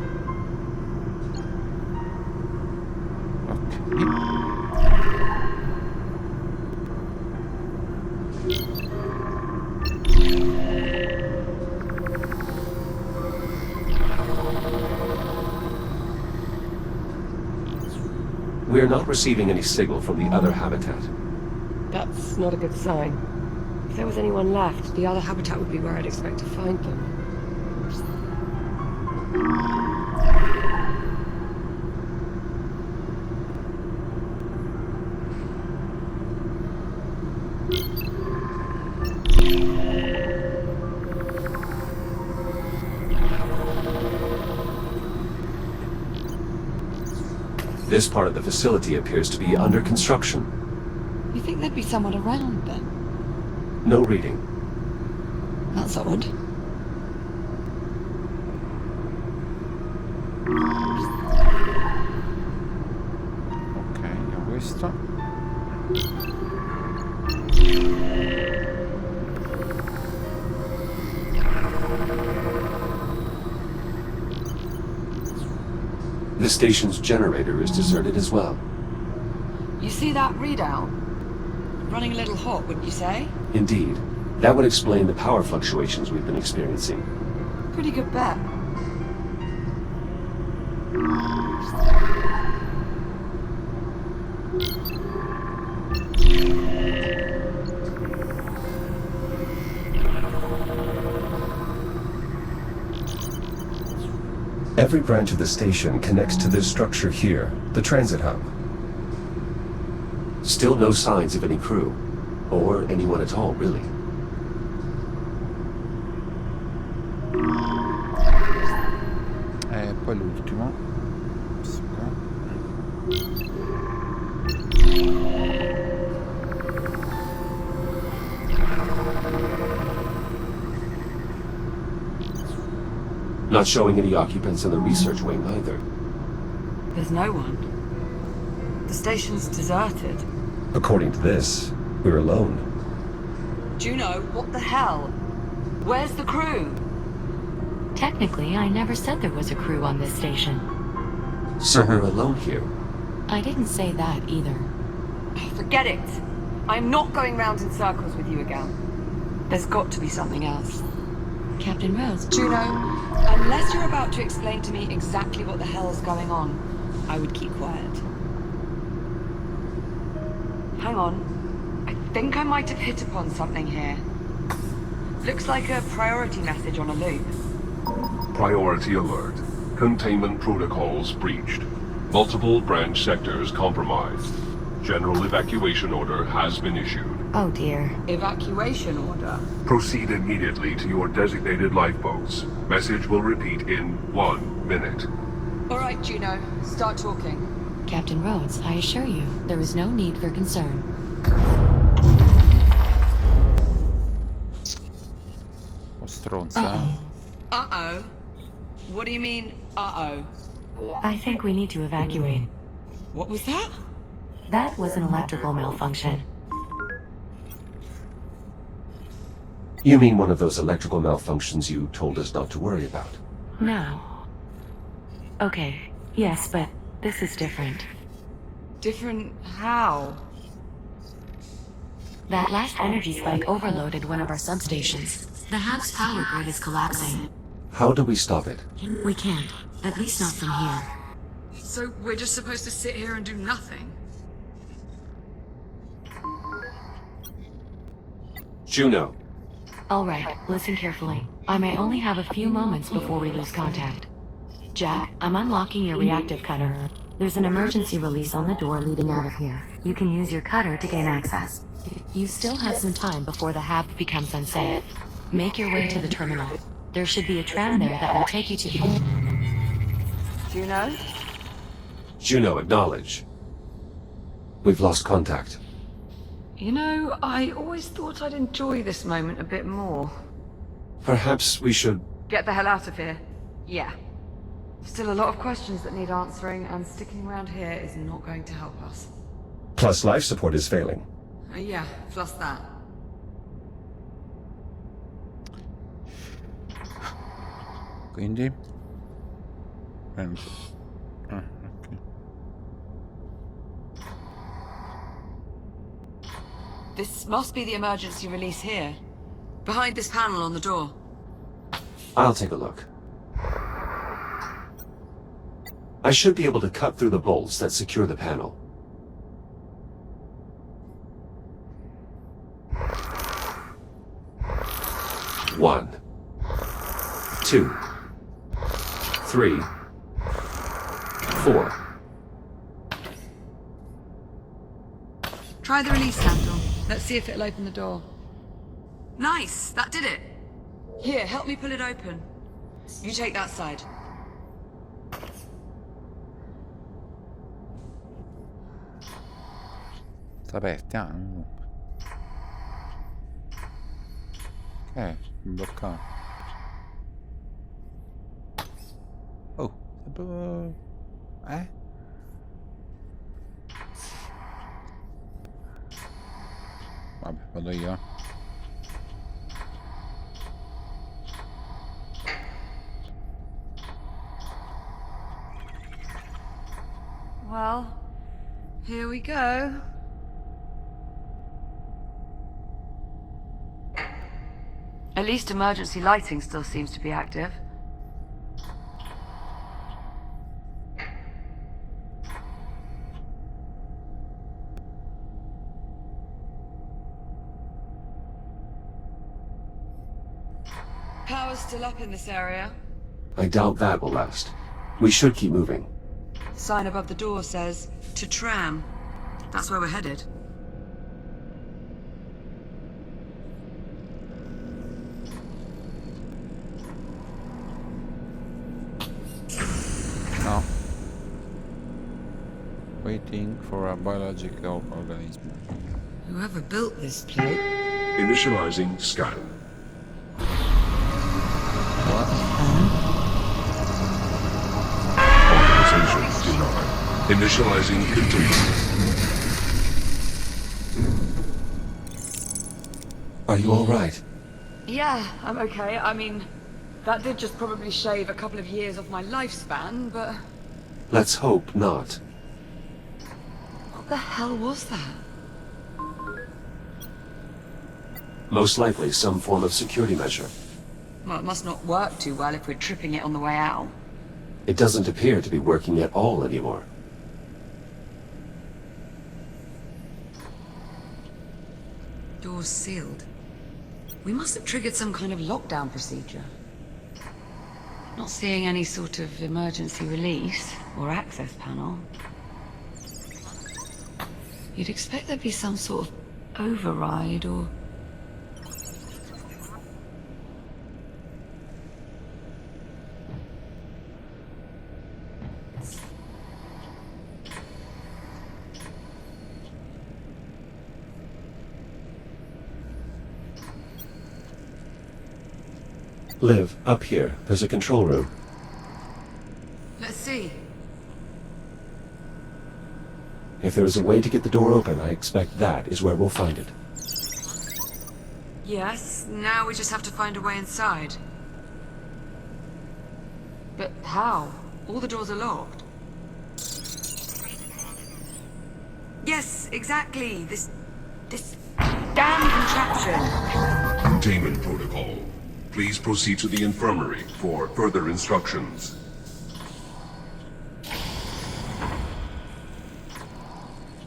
We're not receiving any signal from the other habitat. That's not a good sign. If there was anyone left, the other habitat would be where I'd expect to find them. This part of the facility appears to be under construction. You think there'd be someone around then? No reading. That's odd. Ok, andiamo questo. The station's generator is deserted as well. You see that readout? Running a little hot, wouldn't you say? Indeed. That would explain the power fluctuations we've been experiencing. Pretty good bet. Every branch of the station connects to this structure here, the transit hub. Still no signs of any crew, or anyone at all, really. E poi l'ultimo. Questo qua. Not showing any occupants in the research wing either. There's no one. The station's deserted. According to this, we're alone. Juno, what the hell? Where's the crew? Technically, I never said there was a crew on this station. So we're alone here. I didn't say that either. Forget it. I'm not going round in circles with you again. There's got to be something else. Captain Rhodes, Juno, unless you're about to explain to me exactly what the hell's going on, I would keep quiet. Hang on. I think I might have hit upon something here. Looks like a priority message on a loop. Priority alert. Containment protocols breached. Multiple branch sectors compromised. General evacuation order has been issued. oh dear. Evacuation order. Proceed immediately to your designated lifeboats. Message will repeat in 1 minute. All right, Juno. Start talking. Captain Rhodes, I assure you, there is no need for concern. Un po' stronza, eh? Uh-oh. What do you mean, uh-oh? I think we need to evacuate. What was that? That was an electrical malfunction. You mean one of those electrical malfunctions you told us not to worry about? No. Okay, yes, but this is different. Different how? That last energy spike overloaded one of our substations. The hub's power grid is collapsing. How do we stop it? We can't, at least not from here. So we're just supposed to sit here and do nothing? Juno. All right, listen carefully. I may only have a few moments before we lose contact. Jack, I'm unlocking your reactive cutter. There's an emergency release on the door leading out of here. You can use your cutter to gain access. You still have some time before the hab becomes unsafe. Make your way to the terminal. There should be a tram there that will take you to... Juno? Juno, acknowledge. We've lost contact. You know, I always thought I'd enjoy this moment a bit more. Perhaps we should... Get the hell out of here. Yeah. Still a lot of questions that need answering, and sticking around here is not going to help us. Plus life support is failing. Yeah, plus that. Quindi? Non so. Ah, ok. This must be the emergency release here. Behind this panel on the door. I'll take a look. I should be able to cut through the bolts that secure the panel. One, 2, 3, 4. Try the release handle. Let's see if it'll open the door. Nice! That did it! Here, help me pull it open. You take that side. Sta aperta, bloccato. Oh, Vabbè, vado io. Well, here we go. At least emergency lighting still seems to be active. Power's still up in this area. I doubt that will last. We should keep moving. Sign above the door says, to tram. That's where we're headed. No. Waiting for a biological organism. Whoever built this place... Initializing scan. Authorization denied. Initializing containment. Are you all right? Yeah, I'm okay. I mean, that did just probably shave a couple of years off my lifespan, but... Let's hope not. What the hell was that? Most likely some form of security measure. Well, it must not work too well if we're tripping it on the way out. It doesn't appear to be working at all anymore. Door's sealed. We must have triggered some kind of lockdown procedure. Not seeing any sort of emergency release or access panel. You'd expect there'd be some sort of override or... Liv, up here. There's a control room. Let's see. If there is a way to get the door open, I expect that is where we'll find it. Yes, now we just have to find a way inside. But how? All the doors are locked. Yes, exactly. This damn contraption. Containment protocol. Please proceed to the infirmary for further instructions.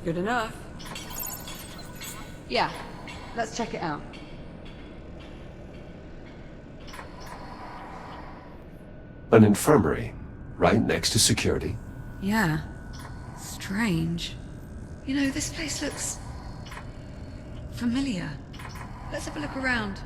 Good enough. Yeah, let's check it out. An infirmary, right next to security. Yeah, strange. You know, this place looks... familiar. Let's have a look around.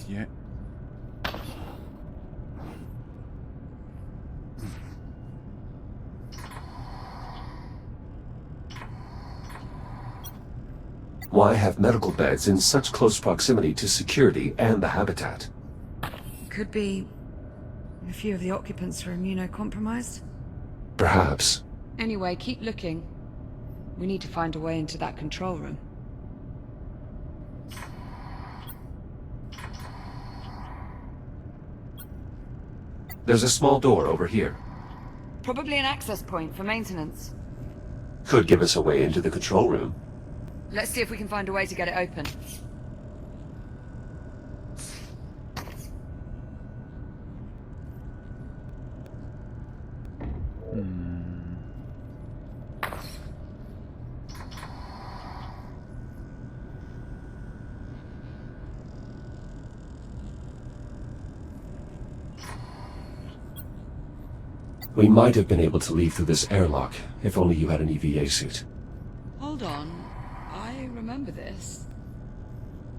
Yeah. Why have medical beds in such close proximity to security and the habitat? Could be... a few of the occupants are immunocompromised. Perhaps. Anyway, keep looking. We need to find a way into that control room. There's a small door over here. Probably an access point for maintenance. Could give us a way into the control room. Let's see if we can find a way to get it open. We might have been able to leave through this airlock, if only you had an EVA suit. Hold on. I remember this.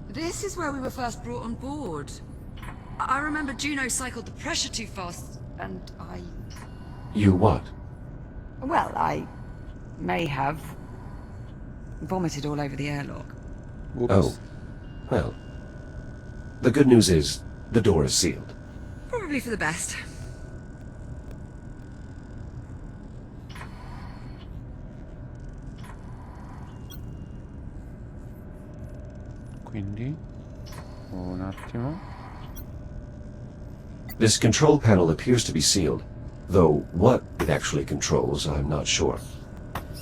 This is where we were first brought on board. I remember Juno cycled the pressure too fast, and I... You what? Well, I may have vomited all over the airlock. Oops. Oh. Well. The good news is, the door is sealed. Probably for the best. Quindi, un attimo. This control panel appears to be sealed, though what it actually controls, I'm not sure.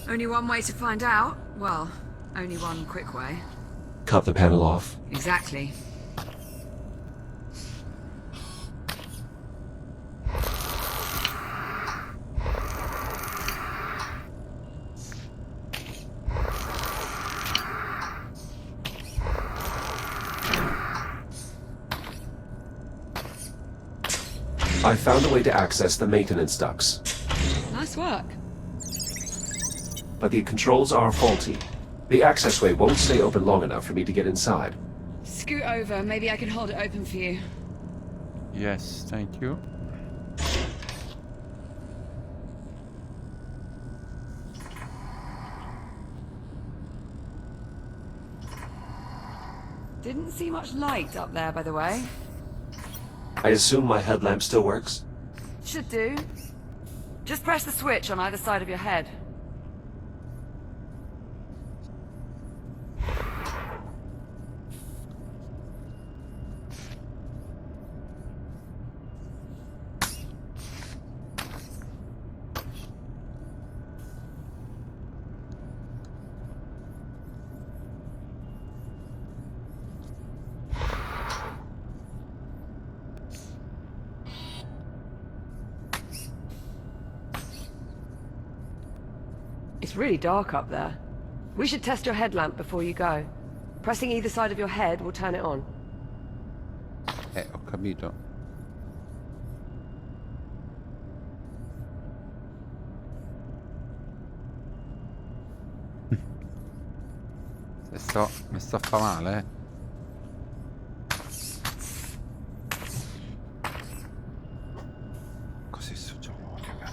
Only one way to find out. Well, only one quick way. Cut the panel off. Exactly. I found a way to access the maintenance ducts, Nice work. but the controls are faulty. The accessway won't stay open long enough for me to get inside. Scoot over. Maybe I can hold it open for you. Yes, thank you. Didn't see much light up there, by the way. I assume my headlamp still works? Should do. Just press the switch on either side of your head. It's really dark up there. We should test your headlamp before you go. Pressing either side of your head will turn it on. Ho capito. Mi sto a fa male, eh. Così su gioco, cagare.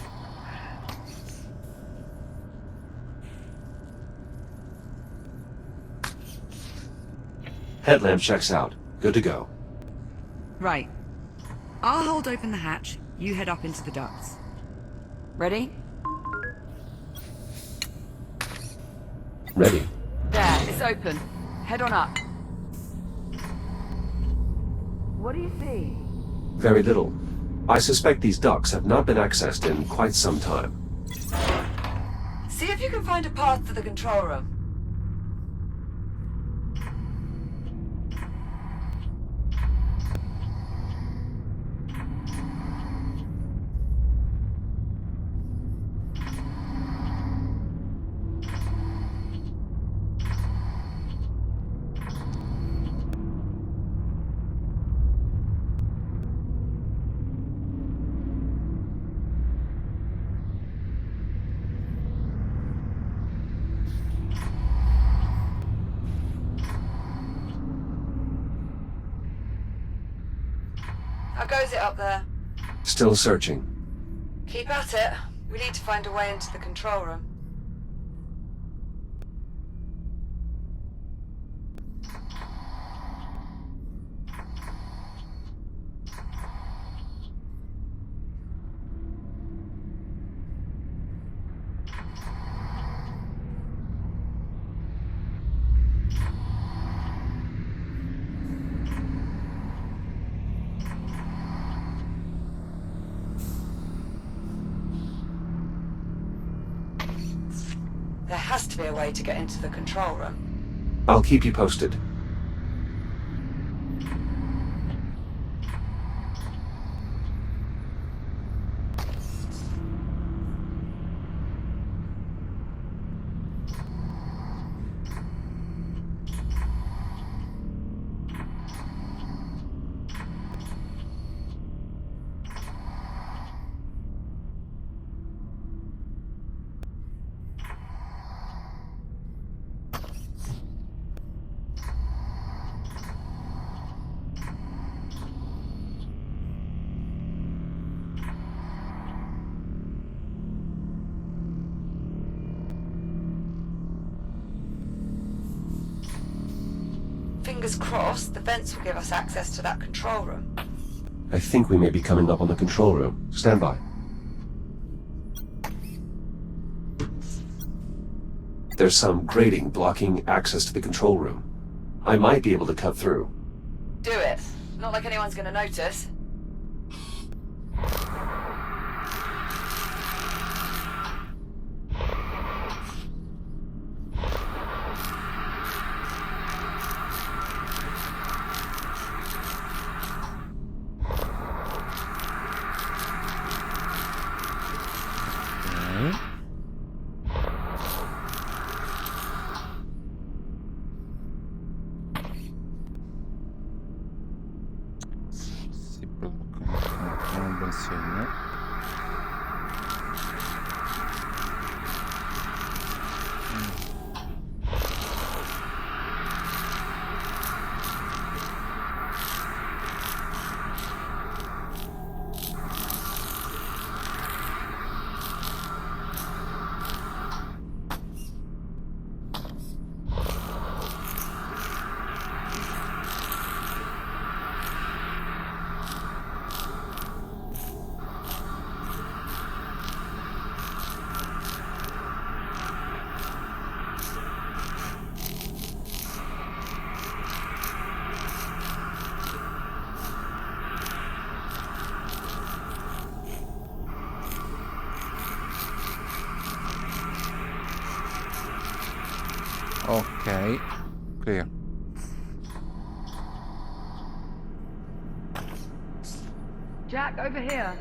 Headlamp checks out. Good to go. Right. I'll hold open the hatch. You head up into the ducts. Ready? Ready. There, it's open. Head on up. What do you see? Very little. I suspect these ducts have not been accessed in quite some time. See if you can find a path to the control room. How goes it up there? Still searching. Keep at it. We need to find a way into the control room. There has to be a way to get into the control room. I'll keep you posted. fingers crossed, the vents will give us access to that control room. I think we may be coming up on the control room. Stand by. There's some grating blocking access to the control room. I might be able to cut through. Do it. Not like anyone's gonna notice. Si bloccano con un bel segno. Ok, clear. Jack, over here.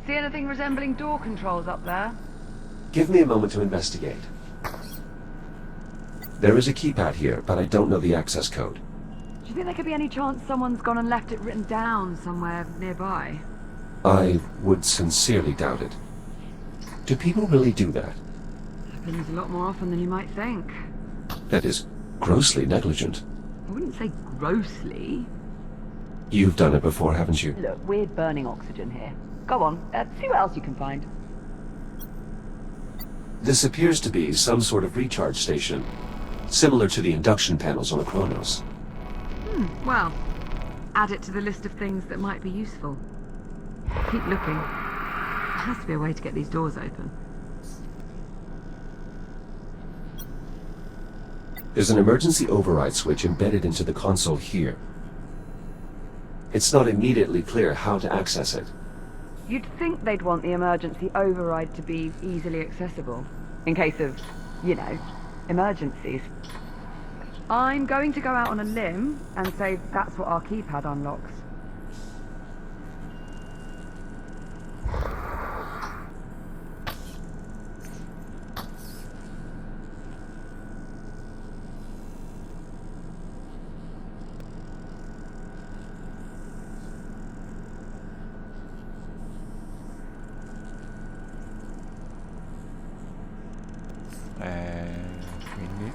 See anything resembling door controls up there? Give me a moment to investigate. There is a keypad here, but I don't know the access code. Do you think there could be any chance someone's gone and left it written down somewhere nearby? I would sincerely doubt it. Do people really do that? Happens a lot more often than you might think. That is grossly negligent. I wouldn't say grossly. You've done it before, haven't you? Look, we're burning oxygen here. Go on, see what else you can find. This appears to be some sort of recharge station, similar to the induction panels on the Kronos. Well, add it to the list of things that might be useful. Keep looking. There has to be a way to get these doors open. There's an emergency override switch embedded into the console here. It's not immediately clear how to access it. You'd think they'd want the emergency override to be easily accessible, in case of, you know, emergencies. I'm going to go out on a limb and say that's what our keypad unlocks. Quindi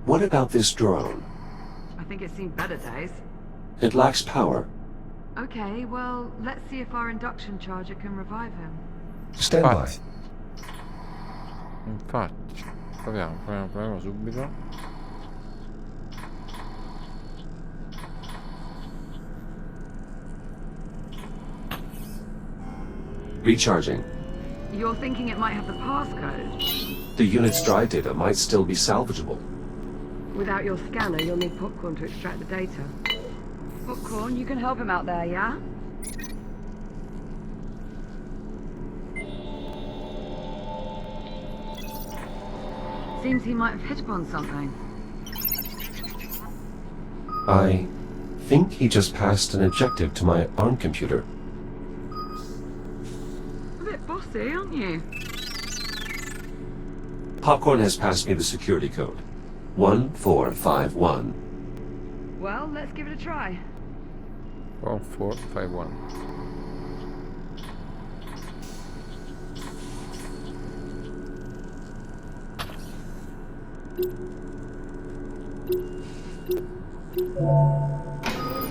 What about this drone? I think it's seen better days. It lacks power. Okay, well, let's see if our induction charger can revive him. Stand by. Infatti, proviamo subito. Recharging. You're thinking it might have the passcode? The unit's drive data might still be salvageable. Without your scanner, you'll need Popcorn to extract the data. Popcorn, you can help him out there, yeah? Seems he might have hit upon something. I think he just passed an objective to my ARM computer. A bit bossy, aren't you? Popcorn has passed me the security code. 1451. Well, let's give it a try. 1451.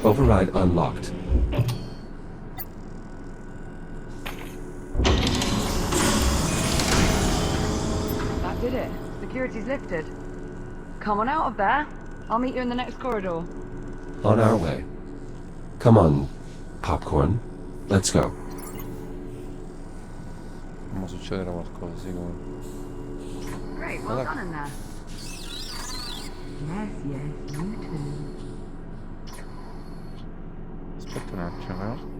Override unlocked. security's lifted. Come on out of there. I'll meet you in the next corridor. On our way. Come on, Popcorn. Let's go. Ma succederà qualcosa sicuro. Great, well done in there. Yes, you too. Aspetta un attimo però.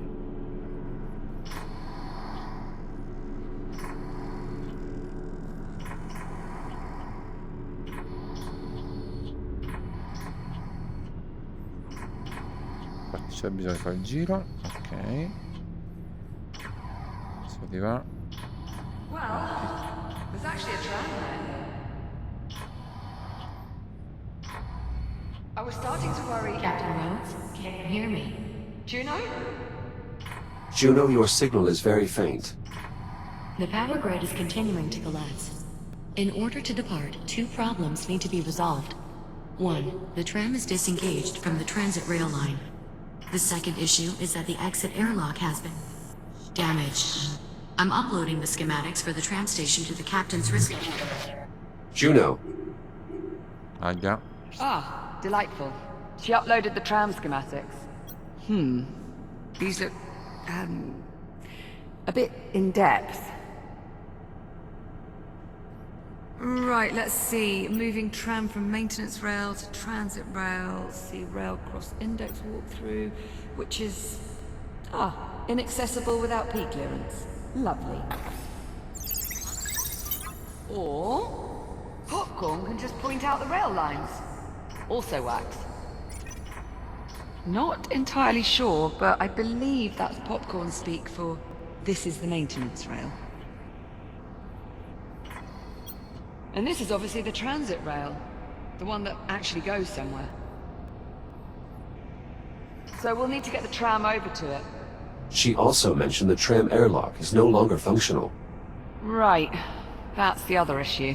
C'è bisogno di fare il giro, ok. Se ti va. Well, there's actually a tram there. I was starting to worry. Captain Rhodes, can you hear me? Juno? Juno, your signal is very faint. The power grid is continuing to collapse. In order to depart, 2 problems need to be resolved. 1. The tram is disengaged from the transit rail line. The second issue is that the exit airlock has been damaged. I'm uploading the schematics for the tram station to the captain's wrist. Juno. Aia. Ah, delightful. She uploaded the tram schematics. These look, a bit in depth. Right, let's see. Moving tram from maintenance rail to transit rail. See rail cross index walkthrough, which is, inaccessible without P clearance. Lovely. Or, Popcorn can just point out the rail lines. Also wax. Not entirely sure, but I believe that's Popcorn speak for this is the maintenance rail. And this is obviously the transit rail, the one that actually goes somewhere. So we'll need to get the tram over to it. She also mentioned the tram airlock is no longer functional. Right, that's the other issue.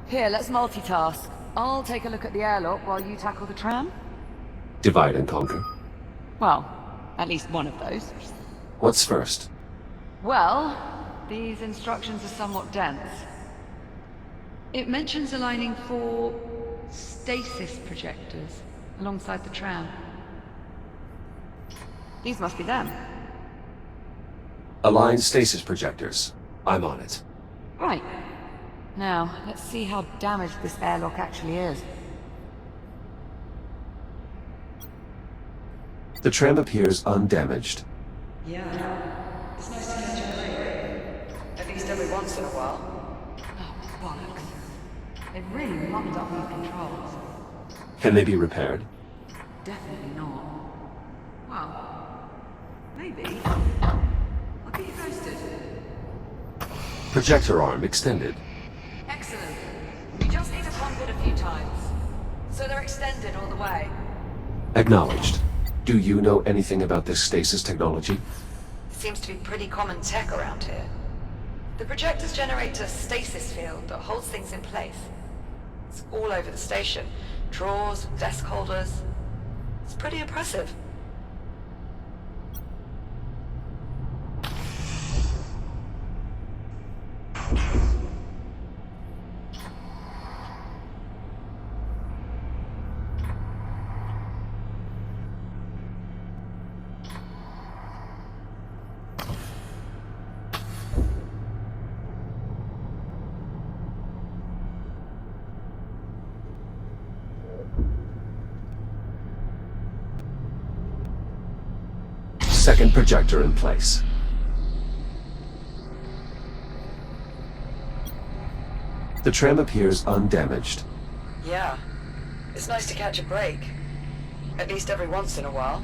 Here, let's multitask. I'll take a look at the airlock while you tackle the tram. Divide and conquer. Well, at least one of those. What's first? Well, these instructions are somewhat dense. It mentions aligning 4 stasis projectors alongside the tram. These must be them. Align stasis projectors. I'm on it. Right. Now, let's see how damaged this airlock actually is. The tram appears undamaged. Yeah. It's nice to catch a break. At least every once in a while. Oh, bollocks. They've really mucked up these controls. Can they be repaired? Definitely not. Well, maybe. I'll keep you posted. Projector arm extended. Excellent. We just need to pump it a few times. So they're extended all the way. Acknowledged. Do you know anything about this stasis technology? Seems to be pretty common tech around here. The projectors generate a stasis field that holds things in place. It's all over the station. Drawers, desk holders. It's pretty impressive. Second projector in place. The tram appears undamaged. Yeah. It's nice to catch a break. At least every once in a while.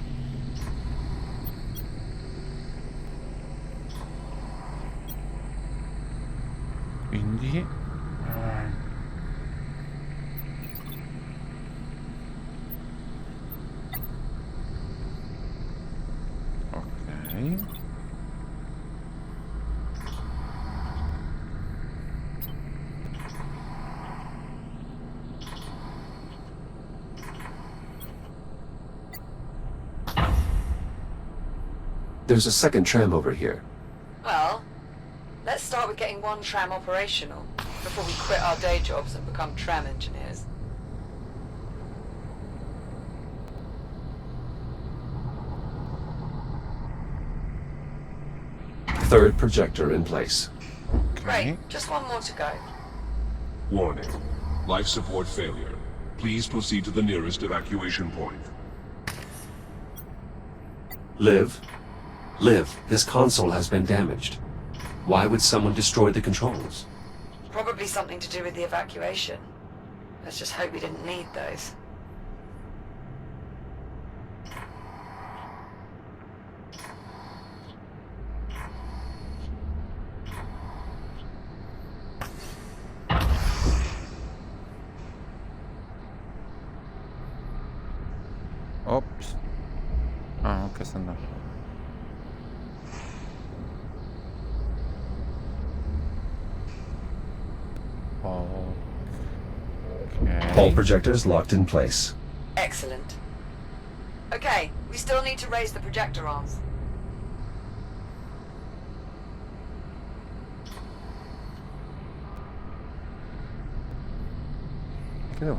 Quindi ok. There's a second tram over here. Well, let's start with getting one tram operational. before we quit our day jobs and become tram engineers. Third projector in place. Great, just one more to go. Warning. Life support failure. Please proceed to the nearest evacuation point. Liv, this console has been damaged. Why would someone destroy the controls? Probably something to do with the evacuation. Let's just hope we didn't need those. Ops. Ah, ok, sta andando. All Ok. projectors locked in place. Excellent. Okay, we still need to raise the projector arms. Che dove?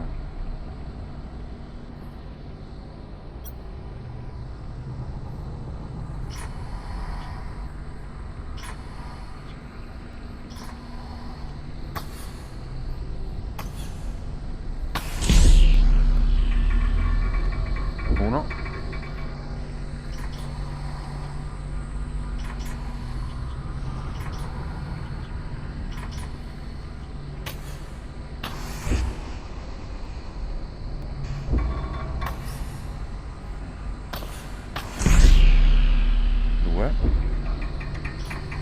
Uno. Due.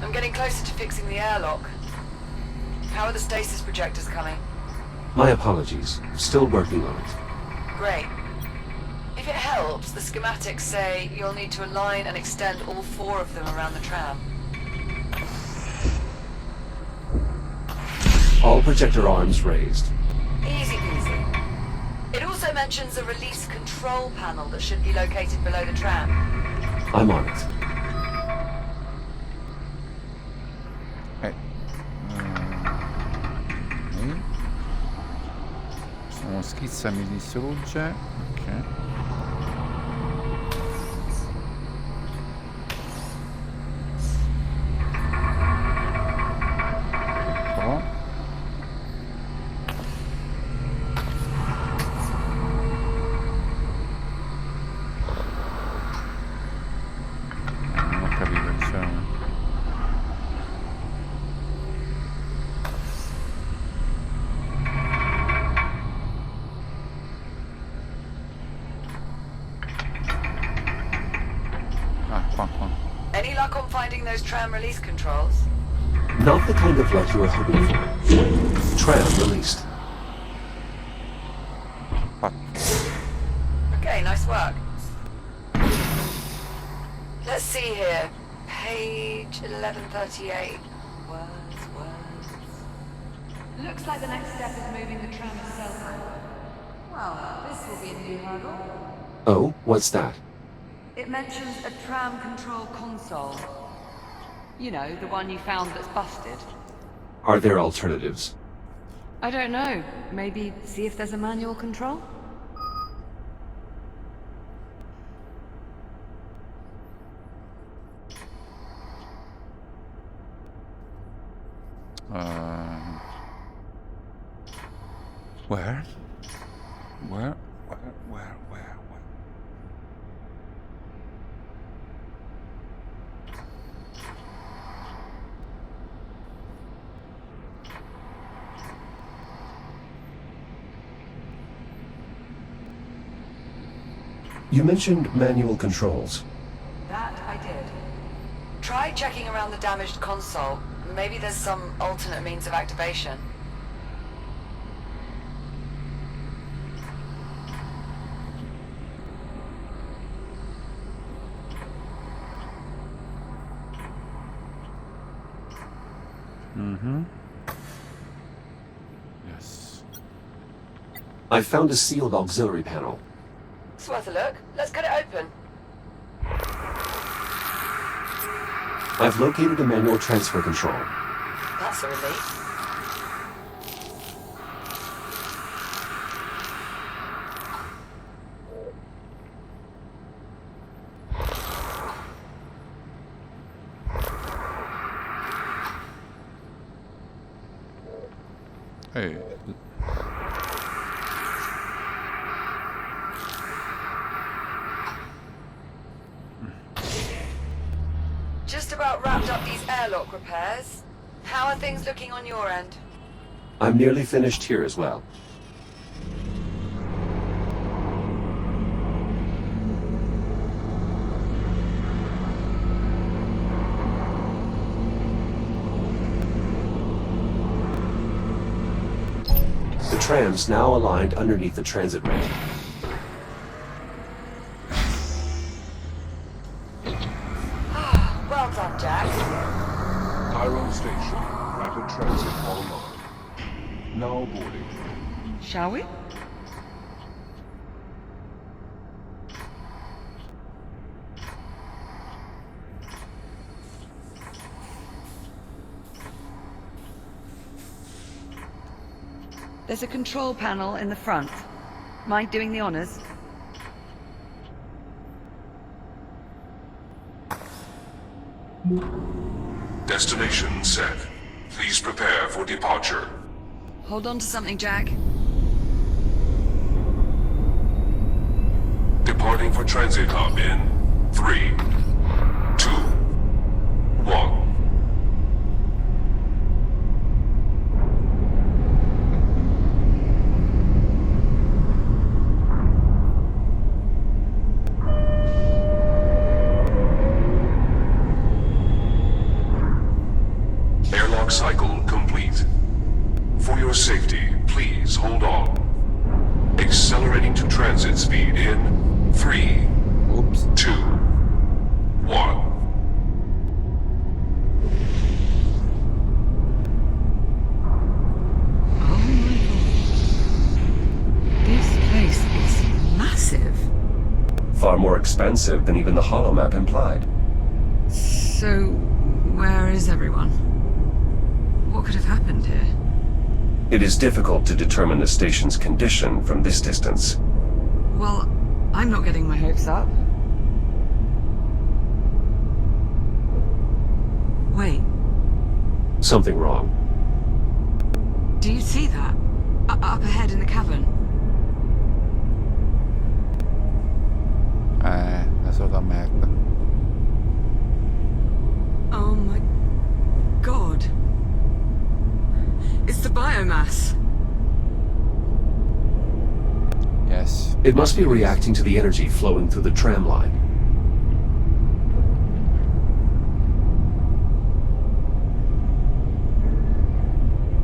I'm getting closer to fixing the airlock. How are the stasis projectors coming? My apologies. Still working on it. Great. If it helps, the schematics say you'll need to align and extend all 4 of them around the tram. All projector arms raised. Easy peasy. It also mentions a release control panel that should be located below the tram. I'm on it. Sono schizza mi distrugge. Ok. Ecco. Non ho capito, cioè. Ah, qua. Any luck on finding those tram release controls? Not the kind of luck you were hoping for. Tram released. Qua. Okay, nice work. Let's see here. Page 1138. Words. Looks like the next step is moving the tram itself. Well, this will be a new hurdle. Oh, what's that? It mentions a tram control console. You know, the one you found that's busted. Are there alternatives? I don't know. Maybe see if there's a manual control? Where? You mentioned manual controls. That I did. Try checking around the damaged console. Maybe there's some alternate means of activation. Yes. I found a sealed auxiliary panel. It's worth a look. Let's get it open. I've located a manual transfer control. That's a relief. Just about wrapped up these airlock repairs. How are things looking on your end? I'm nearly finished here as well. The tram's now aligned underneath the transit ramp. Well done, Jack. Chiron Station. Rapid transit online. Now boarding. Shall we? There's a control panel in the front. Mind doing the honors? Destination set. Please prepare for departure. Hold on to something, Jack. Departing for transit hub in 3, 2, 1. Airlock cycle complete. For your safety, please hold on. Accelerating to transit speed in 3, Oops. 2, 1. Oh my god. This place is massive. Far more expensive than even the holomap implied. So, where is everyone? What could have happened here? It is difficult to determine the station's condition from this distance. Well, I'm not getting my hopes up. Wait, Something wrong. do you see that? Up ahead in the cavern? La solita merda. Oh my god. It's the biomass. Yes. It must be reacting to the energy flowing through the tram line.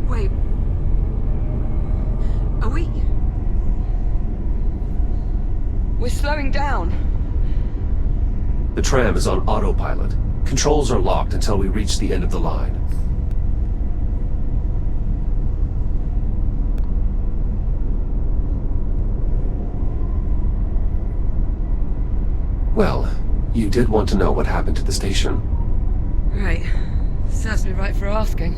Wait. Are we? We're slowing down. The tram is on autopilot. Controls are locked until we reach the end of the line. Well, you did want to know what happened to the station. Right. Serves me right for asking.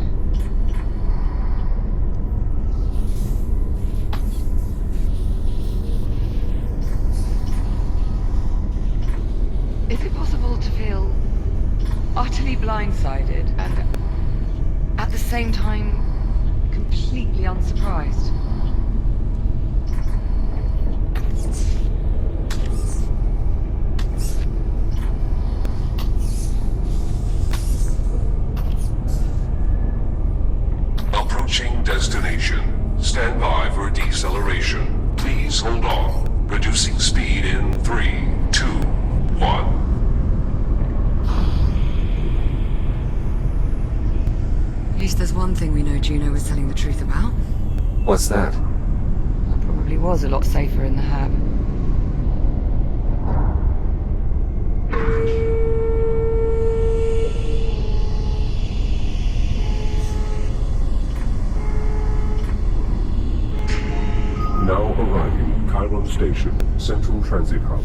Is it possible to feel utterly blindsided and at the same time completely unsurprised? Approaching destination. Stand by for deceleration. Please hold on. Reducing speed in 3, 2, 1. At least there's one thing we know Juno was telling the truth about. What's that? That probably was a lot safer in the hab. Now arriving Chiron Station, Central Transit Hub.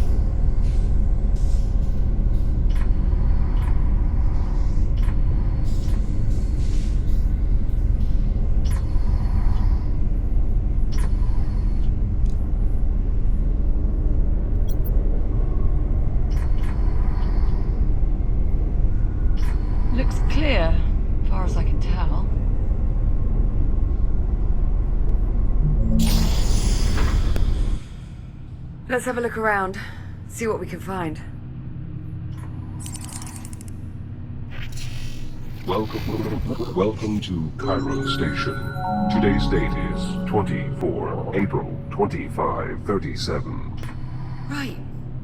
Looks clear, as far as I can tell. Let's have a look around. See what we can find. Welcome to Cairo Station. Today's date is 24 April 2537. Right.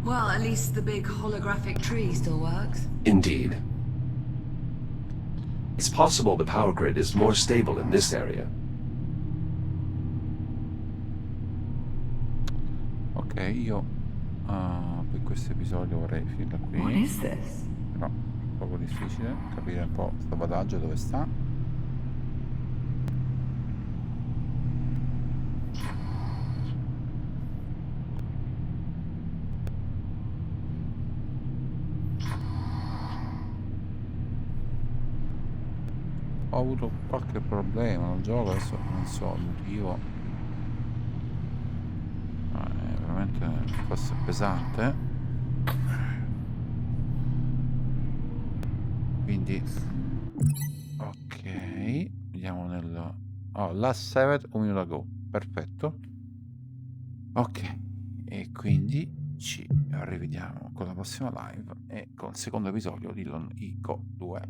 Well, at least the big holographic tree still works. Indeed. It's possible the power grid is more stable in this area. Ok, io per questo episodio vorrei finire qui. What is this? Però è un poco difficile capire un po' sto vadaggio dove sta. Ho avuto qualche problema nel gioco, adesso non so il motivo. È veramente forse pesante. Quindi ok, vediamo nel... Oh, last saved un minuto ago, perfetto. Ok, e quindi ci rivediamo con la prossima live e con il secondo episodio di Lon Ico 2.